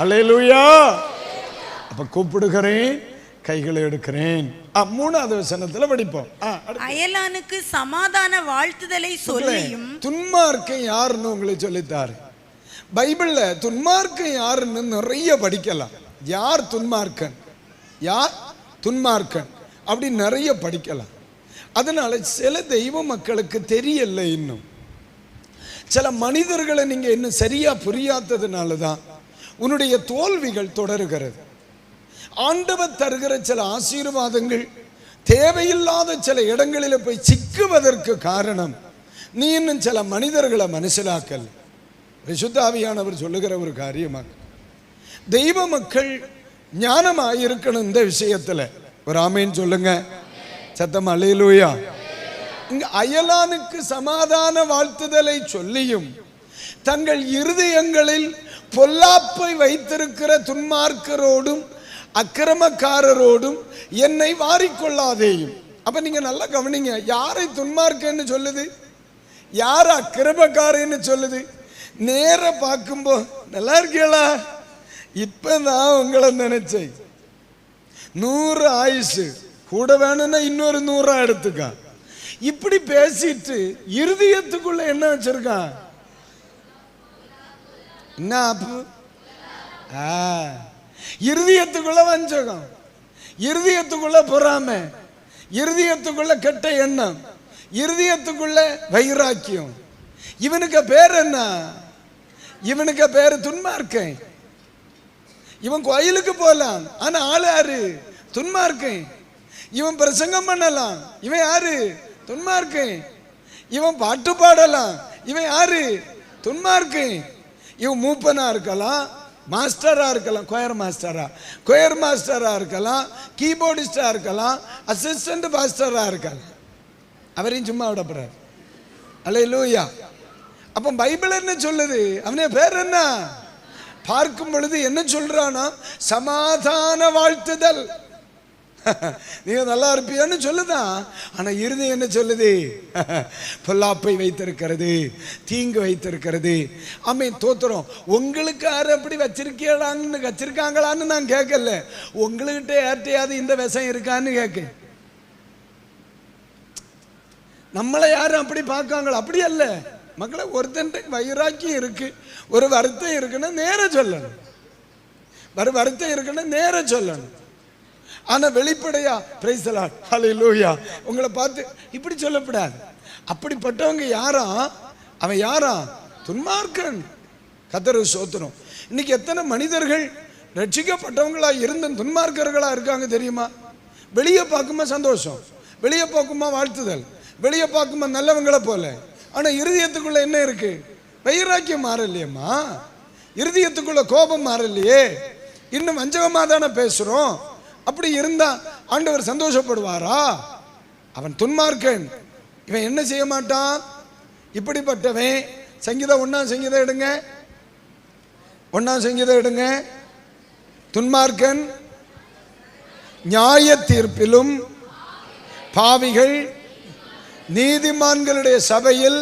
அல்லேலூயா. அப்ப கூப்பிடுகிறேன், கைகளை எடுக்கிறேன். 3ஆவது வசனத்துல படிப்போம். அயலானுக்கு சமாதான வாழ்த்துதலை சொல்லியும். துன்மார்க்கன் யாருன்னு உங்களுக்கு சொல்லித்தாரு. பைபிள்ல துன்மார்க்கன் யாருன்னு நிறைய படிக்கலாம். யார் துன்மார்க்கன், யார் துன்மார்க்கன் அப்படி நிறைய படிக்கலாம். அதனால சில தெய்வ மக்களுக்கு தெரியல. இன்னும் சில மனிதர்களை நீங்க இன்னும் சரியா புரியாததுனால தான் உன்னுடைய தோல்விகள் தொடருகிறது. ஆண்டவர் தருகிற சில ஆசீர்வாதங்கள் தேவையில்லாத சில இடங்களில் போய் சிக்குவதற்கு காரணம் நீ இன்னும் சில மனிதர்களை மனசிலாக்கல். பரிசுத்த ஆவியானவர் சொல்லுகிற ஒரு காரியமாக தெய்வ மக்கள் ஞானமாயிருக்கணும். இந்த விஷயத்துல ஒரு ஆமேன் சொல்லுங்க, சத்தம் அல்லேலூயா. இங்க அயலானுக்கு சமாதான வாழ்த்துதலை சொல்லியும் தங்கள் இருதயங்களில் பொல்லாப்பை வைத்திருக்கிற துன்மார்க்கரோடும் அக்கிரமக்காரரோடும் என்னை வாரிக்கொள்ளாதேயும். அப்ப நீங்க நல்லா கவனிங்க, யாரை துன்மார்க்கன்னு சொல்லுது, யார் அக்கிரமக்காரன்னு சொல்லுது. நேர பார்க்கும்போது நல்லா இருக்கீங்களா, இப்பதான் உங்களை நினைச்சேன், 100 ஆயுசு கூட வேணும்னா இன்னொரு 100 எடுத்துக்கா. இப்படி பேசிட்டு இருதயத்துக்குள்ள என்ன வச்சிருக்கான்? என்ன ஆப்பு? இருதயத்துக்குள்ள வஞ்சகம், இருதயத்துக்குள்ள பொறாமை, இருதயத்துக்குள்ள கெட்ட எண்ணம், இருதயத்துக்குள்ள வைராக்கியம். இவனுக்கு பேர் என்ன? இவனுக்கு பேரு துன்மார்க்கன். இவன் கோயிலுக்கு போலாம், ஆனா ஆளு யாரு? துன்மார்க்கன். இவன் பிரசங்கம் பண்ணலாம், இவன் யாரு? துன்மார்க்கன். இவன் பாட்டு பாடலாம், இவன் யாரு? துன்மார்க்கன். இவன் மூப்பனா இருக்கலாம், மாஸ்டரா இருக்கலாம், கொயர் மாஸ்டரா இருக்கலாம், கீபோர்டிஸ்டா இருக்கலாம், அசிஸ்டன்ட் மாஸ்டரா இருக்கலாம். அவரையும் சும்மா விடப்படுறாரு. அல்லேலூயா. அப்ப பைபிள் என்ன சொல்லுது? அவனே பேர் என்ன? பார்க்கும் பொழுது என்ன சொல்றானா? சமாதான வாழ்த்துதல். நீங்க நல்லா இருப்பியான்னு சொல்லுதான். ஆனா இருதயம் என்ன சொல்லுது? பொல்லாப்பை வைத்திருக்கிறது, தீங்கு வைத்திருக்கிறது. ஆமென், தோத்திரம். உங்களுக்கு யாரு அப்படி வச்சிருக்காங்களான்னு நான் கேட்கல, உங்ககிட்ட யார்ட்டையாவது இந்த விஷம் இருக்கான்னு கேட்க. நம்மளை யாரும் அப்படி பார்க்காங்களா? அப்படி அல்ல மக்களை. ஒருத்தன் வைராக்கியம் இருக்கு, ஒரு வருத்தம் இருக்குன்னா நேர சொல்லணும். வருத்தம் இருக்குன்னா நேர சொல்லணும். ஆனா வெளிப்படையா பிரைஸ் தி லார்ட் ஹல்லேலூயா உங்களை பார்த்து இப்படி சொல்லப்படாது. அப்படிப்பட்டவங்க யாரா? அவன் யாரா? துன்மார்க்கன். கர்த்தருக்கு ஸ்தோத்திரம். இன்னைக்கு எத்தனை மனிதர்கள் ரட்சிக்கப்பட்டவங்களா இருந்த துன்மார்க்கர்களா இருக்காங்க தெரியுமா? வெளியே பார்க்குமா சந்தோஷம், வெளியே பார்க்குமா வாழ்த்துதல், வெளியே பார்க்குமா நல்லவங்களை போல. ஆனா இருதயத்துக்குள்ள என்ன இருக்கு? வைராக்கியம் மாறலையம்மா. இருதயத்துக்குள்ள கோபம் மாறலையே. இன்னும் வஞ்சகமா தானே பேசுறோம். அப்படி இருந்தா ஆண்டவர் சந்தோஷப்படுவாரா? அவன் துன்மார்க்கன். இவன் என்ன செய்ய மாட்டான்? இப்படிப்பட்டவன். சங்கீதம் 1ஆம் சங்கீதம் எடுங்க, 1ஆம் சங்கீதம் எடுங்க. துன்மார்க்கன் நியாய தீர்ப்பிலும் பாவிகள் நீதிமான்களுடைய சபையில்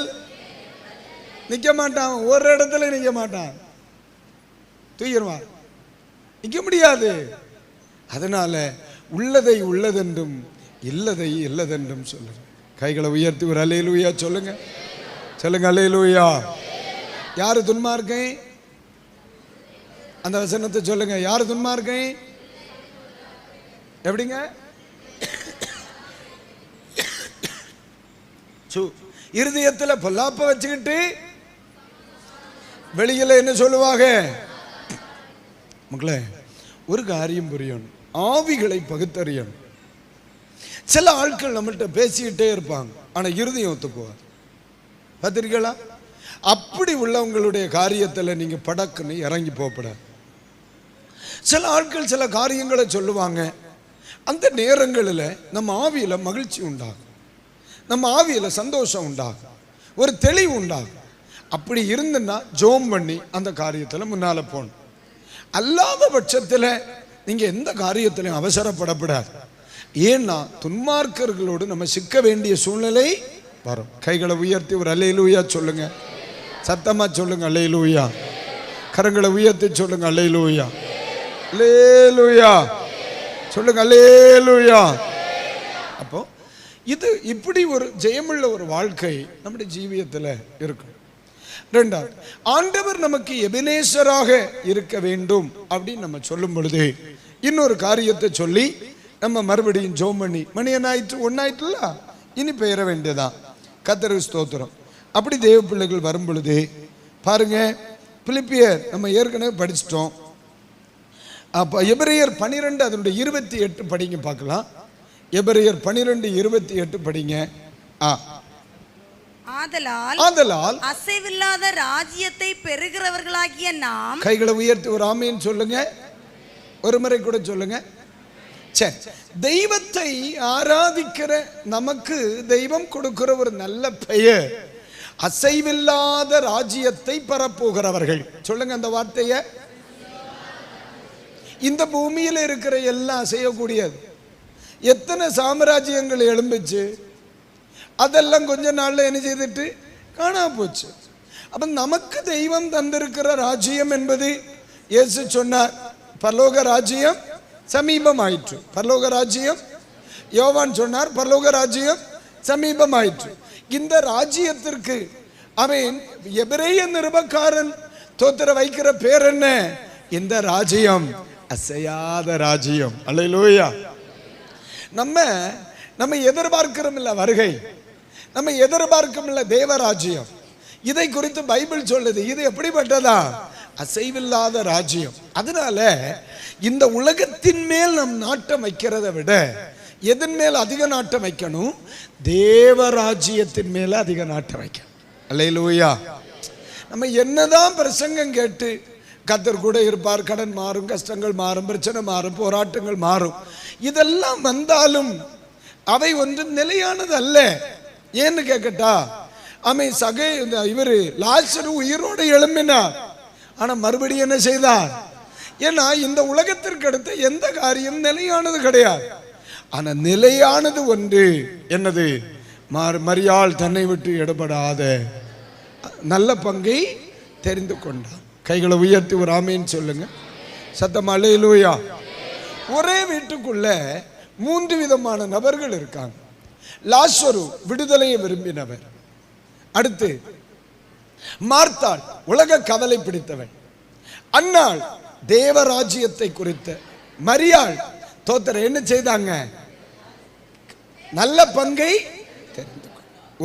நிக்க மாட்டான், ஒரு இடத்துல நிக்க மாட்டான், தூக்கிடுவான், நிக்க முடியாது. அதனால உள்ளதை உள்ளதென்றும் இல்லதை இல்லதென்றும் சொல்லுங்க. கைகளை உயர்த்தி ஒரு அல்லேலூயா சொல்லுங்க, சொல்லுங்க அல்லேலூயா. யாரு துன்மார்க்கன்? அந்த வசனத்தை சொல்லுங்க. யாரு துன்மார்க்கன்? எப்படிங்க? இருதயத்துல பொல்லாப்ப வச்சுக்கிட்டு வெளியில என்ன சொல்லுவாங்க? மக்களே, ஒரு காரியம் புரியணும், ஆவிகளை பகுத்தறியணும். சில ஆட்கள் நம்மள்கிட்ட பேசிக்கிட்டே இருப்பாங்க, ஆனா இருதயம் ஒத்து போவார். பார்த்திருக்கீங்களா? அப்படி உள்ளவங்களுடைய காரியத்துல நீங்க படக்குன்னு இறங்கி போகப்படாது. சில ஆட்கள் சில காரியங்களை சொல்லுவாங்க, அந்த நேரங்களில் நம்ம ஆவியில மகிழ்ச்சி உண்டாகும், நம்ம ஆவியில சந்தோஷம் உண்டாகும், ஒரு தெளிவு உண்டாகும். அப்படி இருந்துன்னா ஜோம் பண்ணி அந்த காரியத்தில் முன்னால போகணும். அல்லாத பட்சத்தில் நீங்க எந்த காரியத்திலையும் அவசரப்படப்படாது. ஏன்னா துன்மார்க்கர்களோடு நம்ம சிக்க வேண்டிய சூழ்நிலை வரும். கைகளை உயர்த்தி ஒரு அல்லேலூயா சொல்லுங்க, சத்தமா சொல்லுங்க அல்லேலூயா. கரங்களை உயர்த்தி சொல்லுங்க அல்லேலூயா, அல்லேலூயா சொல்லுங்க அல்லேலூயா. அப்போ இது இப்படி ஒரு ஜெயமுள்ள ஒரு வாழ்க்கை நம்முடைய ஜீவியத்தில் இருக்கும். ரெண்டாவது, ஆண்டவர் நமக்கு எபினேசராக இருக்க வேண்டும் அப்படின்னு நம்ம சொல்லும் பொழுது இன்னொரு காரியத்தை சொல்லி நம்ம மறுபடியும் ஜெபம் பண்ணி மணி என்ன ஆயிற்று? ஒன்னாயிட்டுல, இனி பெயர வேண்டியதான். கர்த்தருக்கு ஸ்தோத்திரம். அப்படி தேவ பிள்ளைகள் வரும் பொழுது பாருங்க, பிலிப்பியர் நம்ம ஏற்கனவே படிச்சிட்டோம். அப்போ எபிரேயர் 12 அதனுடைய 28 படிங்க பார்க்கலாம். எபிரேயர் 12:28 படிங்க. ஆதலால் அசைவில்லாத ராஜ்யத்தை பெறுகிறவர்களாகிய நாம். கைகளை உயர்த்தி ஒரு ஆமீன் சொல்லுங்க, ஒரு முறை கூட சொல்லுங்க. சரி, தெய்வத்தை ஆராதிக்கிற நமக்கு தெய்வம் கொடுக்கிற ஒரு நல்ல பெயர் அசைவில்லாத ராஜ்யத்தை பெறப்போகிறவர்கள். சொல்லுங்க அந்த வார்த்தைய. இந்த பூமியில் இருக்கிற எல்லாம் அசையக்கூடியது. எத்தனை சாம்ராஜ்யங்கள் எழும்பிச்சு, அதெல்லாம் கொஞ்ச நாள்ல என்ன செய்துட்டு காணாம போச்சு. அப்ப நமக்கு தெய்வம் தந்திருக்கிற ராஜ்யம் என்பது இயேசு சொன்னார், பரலோக ராஜ்யம் சமீபமாயிற்று. பரலோக ராஜ்யம், யோவான் சொன்னார், பரலோக ராஜ்யம் சமீபமாயிற்று. இந்த ராஜ்யத்திற்கு அவன் எபிரேய நிருபக்காரன் தோத்திர வைக்கிற பேர் என்ன? இந்த ராஜ்யம் அசையாத ராஜ்யம். அல்லேலூயா. நம்ம எதிர்பார்க்கிறோம் இல்ல வருகை, நம்ம எதிர்பார்க்கும் இல்ல தேவராஜ்யம். இதை குறித்து பைபிள் சொல்லுது, இது எப்படிப்பட்டதா? அசைவில்லாத ராஜ்யம். அதனால இந்த உலகத்தின் மேல் நம் நாட்டம் வைக்கிறத விட எதன் மேல் அதிக நாட்டம் வைக்கணும்? தேவராஜ்யத்தின் மேல அதிக நாட்டம் வைக்கணும். அல்லேலூயா. நம்ம என்னதான் பிரசங்கம் கேட்டு கர்த்தர் கூட இருப்பார், கடன் மாறும், கஷ்டங்கள் மாறும், பிரச்சனை மாறும், போராட்டங்கள் மாறும், இதெல்லாம் வந்தாலும் அவை ஒன்றும் நிலையானது அல்ல. ஏன்னு கேட்கட்டா, இவரு லாசரு உயிரோடு எழும்பினார், ஆனா மறுபடியும் என்ன செய்தார்? ஏன்னா இந்த உலகத்திற்கு அடுத்த எந்த காரியம் நிலையானது கிடையாது. ஆனா நிலையானது ஒன்று, என்னது? மரியாள் தன்னை விட்டு எடுபடாத நல்ல பங்கை தெரிந்து கொண்டார். கைகளை உயர்த்தி ஒரு ஆமீன் சொல்லுங்க, சத்தமா அல்லேலூயா. ஒரே வீட்டுக்குள்ள 3 விதமான நபர்கள் இருக்காங்க. லாசரு விடுதலையை விரும்பினவர், அடுத்து மார்த்தாள் உலக கவலை பிடித்தவன், அன்னாள் தேவராஜ்யத்தை குறித்த, மரியாள் தோத்தர என்ன செய்தாங்க? நல்ல பங்கை தெரிந்து.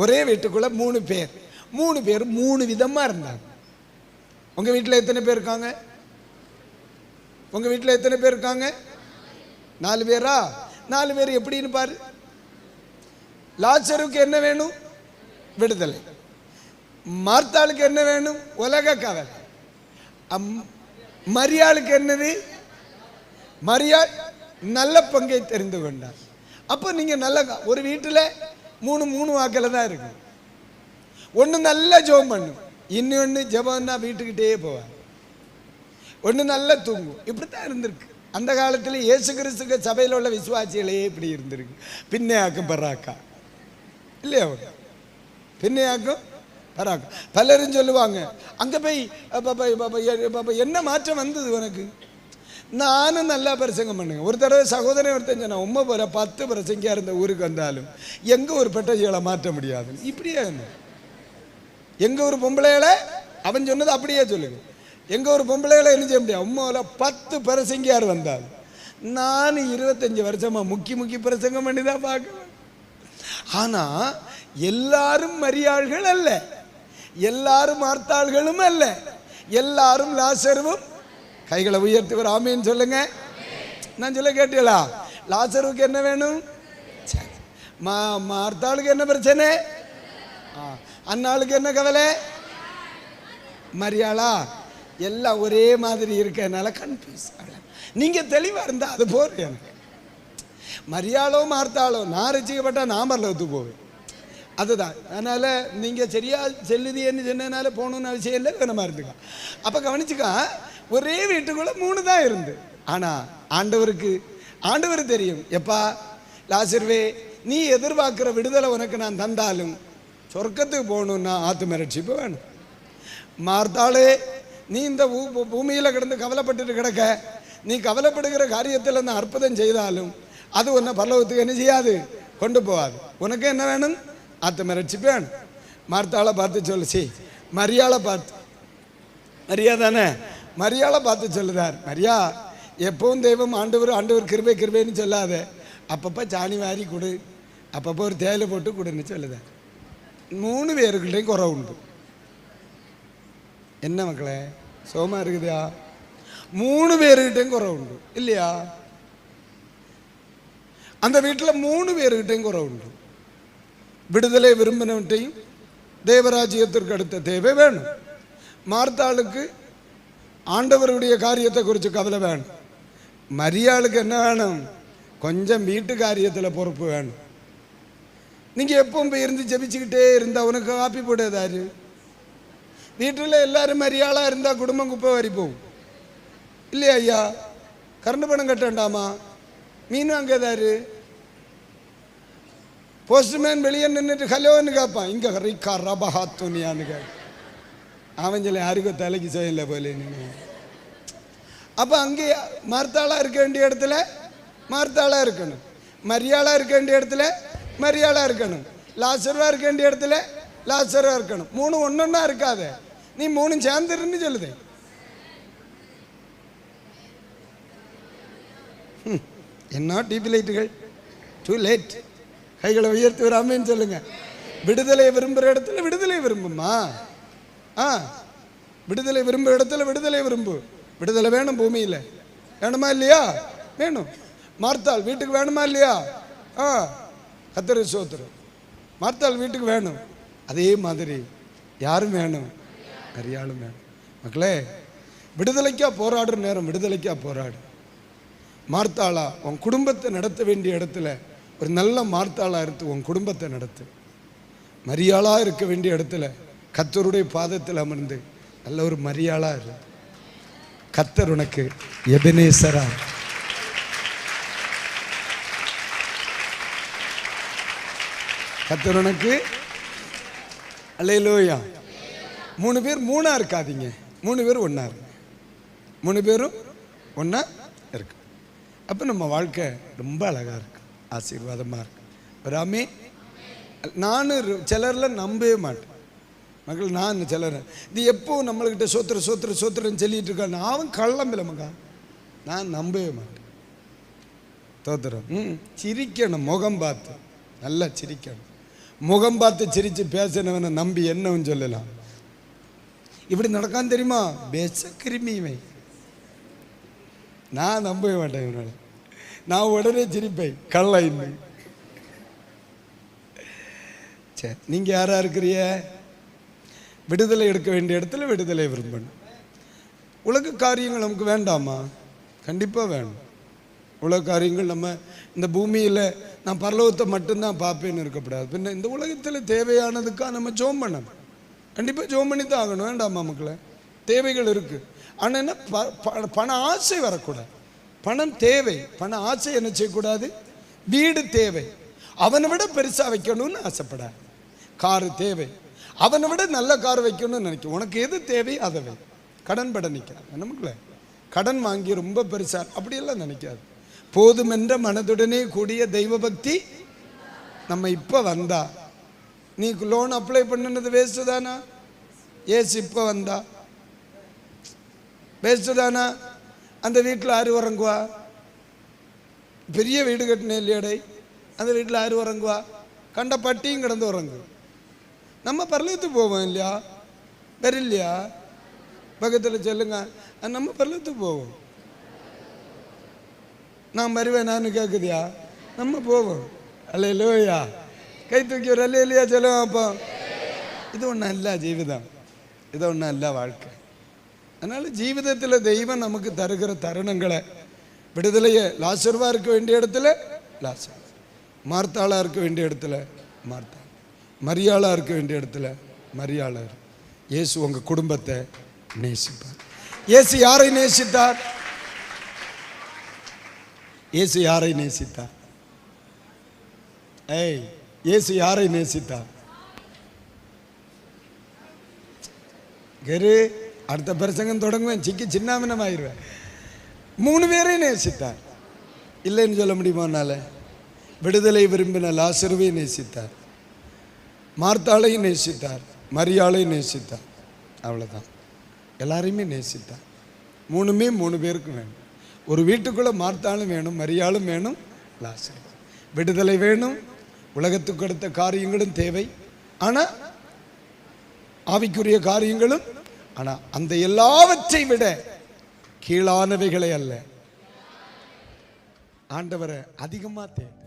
ஒரே வீட்டுக்குள்ள 3 பேர், 3 பேர் 3 விதமா இருந்தாங்க. உங்க வீட்டில் எத்தனை பேர் இருக்காங்க? உங்க வீட்டில் எத்தனை பேர் இருக்காங்க? 4 பேரா? 4 பேர் எப்படின்னு பாரு. லாசருக்கு என்ன வேணும்? விடுதலை. மார்த்தாளுக்கு என்ன வேணும்? உலக கவலை. மரியாளுக்கு என்னது? மரியாள் நல்ல பங்கை தெரிந்து கொண்டார். அப்போ நீங்க நல்ல ஒரு வீட்டில் 3 வாக்கில் தான் இருக்கு. ஒன்று நல்லா ஜெபம் பண்ணும், இன்னொன்று ஜெபம்னா வீட்டுக்கிட்டே போவார், ஒன்று நல்லா தூங்கும். இப்படித்தான் இருந்திருக்கு அந்த காலத்தில். இயேசு கிறிஸ்துக்கு சபையில் உள்ள விசுவாசிகளே இப்படி இருந்திருக்கு. பின்னே ஆக்கம் பர்றாக்கா இல்லையா? பின்னையாக்கும் பராக்கும். பலரும் சொல்லுவாங்க, அங்கே போய் என்ன மாற்றம் வந்தது உனக்கு? நானும் நல்லா பிரசங்கம் பண்ணுங்க. ஒரு தடவை சகோதரன் ஒருத்தன் சொன்னா, உண்மை போல 10 பிரசங்கியா இருந்த ஊருக்கு வந்தாலும் எங்க ஒரு பெட்டஜிகளை மாற்ற முடியாது. இப்படியே எங்க ஒரு பொம்பளைகளை அவன் சொன்னது அப்படியே சொல்லுங்க. எங்க ஒரு பொம்பளைகளை என்ன செய்ய முடியாது? உண்மையில 10 பிரசங்கியார் வந்தாலும் நான் 25 வருஷமா முக்கி பிரசங்கம் பண்ணி தான் பார்க்குவேன். ஆனா எல்லாரும் மரியாள்கள் அல்ல, எல்லாரும் மார்த்தாள்களும் அல்ல, எல்லாரும் லாசருவும். கைகளை உயர்த்தி ஒரு ஆமீன் சொல்லுங்க. நான் சொல்ல கேட்டீங்களா? லாசருக்கு என்ன வேணும்? மார்த்தாளுக்கு என்ன பிரச்சனை? அண்ணாளுக்கு என்ன கவலை? மரியாளா எல்லாம் ஒரே மாதிரி இருக்கனால கன்ஃபியூஸ். நீங்க தெளிவா இருந்தா அது போற. எனக்கு மரியாளோ மார்த்தாளோ நான் ரசிக்கப்பட்டா நான் பரலோகத்துக்கு போவேன். அதுதான். அதனால நீங்க சரியா செல்லுதின்னு சொன்னதுனால போகணும்னு அவசியம் இல்லை, வேணமா இருந்துக்கா. அப்ப கவனிச்சுக்கா, ஒரே வீட்டுக்குள்ள 3 தான் இருந்து. ஆனா ஆண்டவர் தெரியும், எப்பா லாசர்வே நீ எதிர்பார்க்கிற விடுதலை உனக்கு நான் தந்தாலும் சொர்க்கத்துக்கு போகணும்னா ஆத்தும ரட்சிப்பு வேணும். மார்த்தாளே நீ இந்த பூமியில கிடந்து கவலைப்பட்டு கிடக்க, நீ கவலைப்படுகிற காரியத்தில் நான் அற்புதம் செய்தாலும் அது உன்னை பரலோகத்துக்கு என்ன செய்யாது, கொண்டு போகாது. உனக்கு என்ன வேணும்? ஆத்தும ரட்சிப்பு வேணும். மார்த்தாளை பார்த்து சொல்லு. மரியாளை பார்த்து, மரியா தானே, மரியாளை பார்த்து சொல்லுதார், மரியா எப்பவும் தெய்வம் ஆண்டவர் கிருபைன்னு சொல்லாத, அப்பப்போ சாணி வாரி கொடு, அப்பப்போ ஒரு தேயிலை போட்டு கொடுன்னு சொல்லுதார். 3 பேருக்கிட்டையும் குறை உண்டு. என்ன மக்களே சோமா இருக்குதா? 3 பேருக்கிட்டையும் குறை உண்டு இல்லையா? அந்த வீட்டில் 3 பேருக்கிட்டையும் குறை உண்டு. விடுதலை விரும்பினவற்றையும் தேவராஜ்யத்திற்கு அடுத்த தேவை வேணும். மார்த்தாளுக்கு ஆண்டவருடைய காரியத்தை குறித்து கவலை வேணும். மரியாளுக்கு என்ன வேணும்? கொஞ்சம் வீட்டு காரியத்தில் பொறுப்பு வேணும். நீங்கள் எப்பவும் போய் இருந்து ஜெபிச்சுக்கிட்டே இருந்தால் உனக்கு காப்பி போடாதாரு? வீட்டில் எல்லாரும் மரியாளாக இருந்தால் குடும்பம் குப்பை வாரி போகும் இல்லையா? ஐயா கரண்ட் பணம் கட்டண்டாமா? மீன் வாங்கதாரு? போஸ்ட்மேன் வெளியே நின்றுட்டு ஹலோன்னு கேட்பான், இங்கே ரிக்கா ரபஹா துணியான்னு கேட்பான். அவன் சொல்ல யாருக்கும் தலைக்கு செய்யல போல. அப்போ அங்கே மார்த்தாளாக இருக்க வேண்டிய இடத்துல மார்த்தாளாக இருக்கணும், மரியாளாக இருக்க வேண்டிய இடத்துல மரியாளாக இருக்கணும், லாசர்வா இருக்க வேண்டிய இடத்துல லாசர்வா இருக்கணும். 3 ஒன்றொன்னா இருக்காத, நீ 3 சேர்ந்துருன்னு சொல்லுது. என்ன டிபி லைட்டுகள் டூ லேட். கைகளை உயர்த்தி வராமன்னு சொல்லுங்க. விடுதலை விரும்புகிற இடத்துல விடுதலை விரும்புமா? விடுதலை விரும்புகிற இடத்துல விடுதலை விரும்பு. விடுதலை வேணும் பூமியில், வேணுமா இல்லையா? வேணும். மார்த்தாள் வீட்டுக்கு வேணுமா இல்லையா? கர்த்தர் ஸ்தோத்திரம். மார்த்தாள் வீட்டுக்கு வேணும். அதே மாதிரி யாரும் வேணும், மரியாளும் வேணும். மக்களே விடுதலைக்கா போராடுற நேரம் விடுதலைக்கா போராடு. மார்த்தாளா உன் குடும்பத்தை நடத்த வேண்டிய இடத்துல ஒரு நல்ல மார்த்தாளா இருந்து உன் குடும்பத்தை நடத்து. மரியாளா இருக்க வேண்டிய இடத்துல கர்த்தருடைய பாதத்தில் அமர்ந்து நல்ல ஒரு மரியாளா இரு. கர்த்தர் உனக்கு எபெனேசரா. கர்த்தர் உனக்கு அல்லேலூயா. 3 பேர் 3ஆ இருக்காதீங்க, 3 பேர் ஒன்றா இருங்க. 3 பேரும் ஒன்றா இருக்கு. அப்போ நம்ம வாழ்க்கை ரொம்ப அழகாக இருக்கு, ஆசீர்வாதமாக இருக்கு. வராமே நானும் சிலரில் நம்பவே மாட்டேன் மக்கள். நான் சிலர் இது எப்போ நம்மள்கிட்ட சோத்திரன்னு சொல்லிட்டு இருக்கான், அவன் கள்ளம்பில்லை மக்கா. நான் நம்பவே மாட்டேன். தோத்திரம் சிரிக்கணும், முகம் பார்த்து நல்லா சிரிக்கணும். முகம் பார்த்து சிரித்து பேசினவனை நம்பி என்னன்னு சொல்லலாம். இப்படி நடக்கான்னு தெரியுமா? பேச கிருமிவை நான் நம்பவே மாட்டேன் இவனோட. நான் உடனே சிரிப்பேன், கள்ள இல்லை. சரி, நீங்க யாரா இருக்கிறீங்க? விடுதலை எடுக்க வேண்டிய இடத்துல விடுதலை விரும்பணும். உலக காரியங்கள் நமக்கு வேண்டாமா? கண்டிப்பாக வேணும். உலக காரியங்கள் நம்ம இந்த பூமியில் நான் பரலோகத்தை மட்டும்தான் பார்ப்பேன்னு இருக்கக்கூடாது. பின்ன இந்த உலகத்தில் தேவையானதுக்காக நம்ம ஜோம் பண்ணணும். கண்டிப்பாக ஜோம் பண்ணி தான் ஆகணும். வேண்டாமா மக்களை? தேவைகள் இருக்குது. ஆனால் என்ன, பண ஆசை வரக்கூடாது. பணம் தேவை, பண ஆசை என்ன செய்யக்கூடாது? வீடு தேவை. அவனை விட பெருசாக வைக்கணும்னு ஆசைப்பட. காரு தேவை, அவனை விட நல்ல கார் வைக்கணும்னு நினைக்கும். உனக்கு எது தேவை அதை வை. கடன் பட நிற்காது. நமக்குள்ள கடன் வாங்கி ரொம்ப பெருசா அப்படியெல்லாம் நினைக்காது. போதும் என்ற மனதுடனே கூடிய தெய்வ பக்தி நம்ம இப்போ வந்தா. நீ லோன் அப்ளை பண்ணினது வேஸ்ட்டு தானா? ஏசு இப்போ வந்தா வேஸ்ட்டு தானா? அந்த வீட்டில் யார் உறங்குவா? பெரிய வீடு கட்டினே இல்லையாடை, அந்த வீட்டில் யார் உறங்குவா? கண்ட பட்டியும் கிடந்து உறங்கு. நம்ம பரலத்துக்கு போவோம் இல்லையா? வேற இல்லையா? பக்கத்தில் சொல்லுங்க, நம்ம பரலத்துக்கு போவோம். நான் வருவேன் நான் கேட்குதியா? நம்ம போவோம். அல்லேலூயா. கை தூக்கி ஒரு அல்லேலூயா சொல்லுவோம். அப்போ இது ஒன்றும் இல்லை ஜீவிதம், இது ஒன்றும் இல்லை வாழ்க்கை. அதனால ஜீவிதத்தில் தெய்வம் நமக்கு தருகிற தருணங்களை, விடுதலையை லாசருவா இருக்க வேண்டிய இடத்துல லாசர், மார்த்தாளா இருக்க வேண்டிய இடத்துல மார்த்தா, மரியாளா இருக்க வேண்டிய இடத்துல மரியாளர். இயேசு உங்க குடும்பத்தை நேசிப்பார். இயேசு யாரை நேசித்தார்? இயேசு யாரை நேசித்தார்? இயேசு யாரை நேசித்தார்? கரு அடுத்த பிரசங்கம் தொடங்குவேன், சிக்கி சின்னாமினமாயிருவேன். 3 பேரையும் நேசித்தார். இல்லைன்னு சொல்ல முடியுமானால? விடுதலை விரும்பின லாசருவை நேசித்தார், மார்த்தாளையும் நேசித்தார், மரியாளையும் நேசித்தார். அவ்வளோதான், எல்லாரையுமே நேசித்தார். 3 பேருக்கும் வேணும். ஒரு வீட்டுக்குள்ளே மார்த்தாளும் வேணும், மரியாளும் வேணும், லாசரு. விடுதலை வேணும், உலகத்துக்கு அடுத்த காரியங்களும் தேவை, ஆனால் ஆவிக்குரிய காரியங்களும். ஆனால் அந்த எல்லாவற்றை விட கீழானவைகளை அல்ல, ஆண்டவரை அதிகமாக தேவை.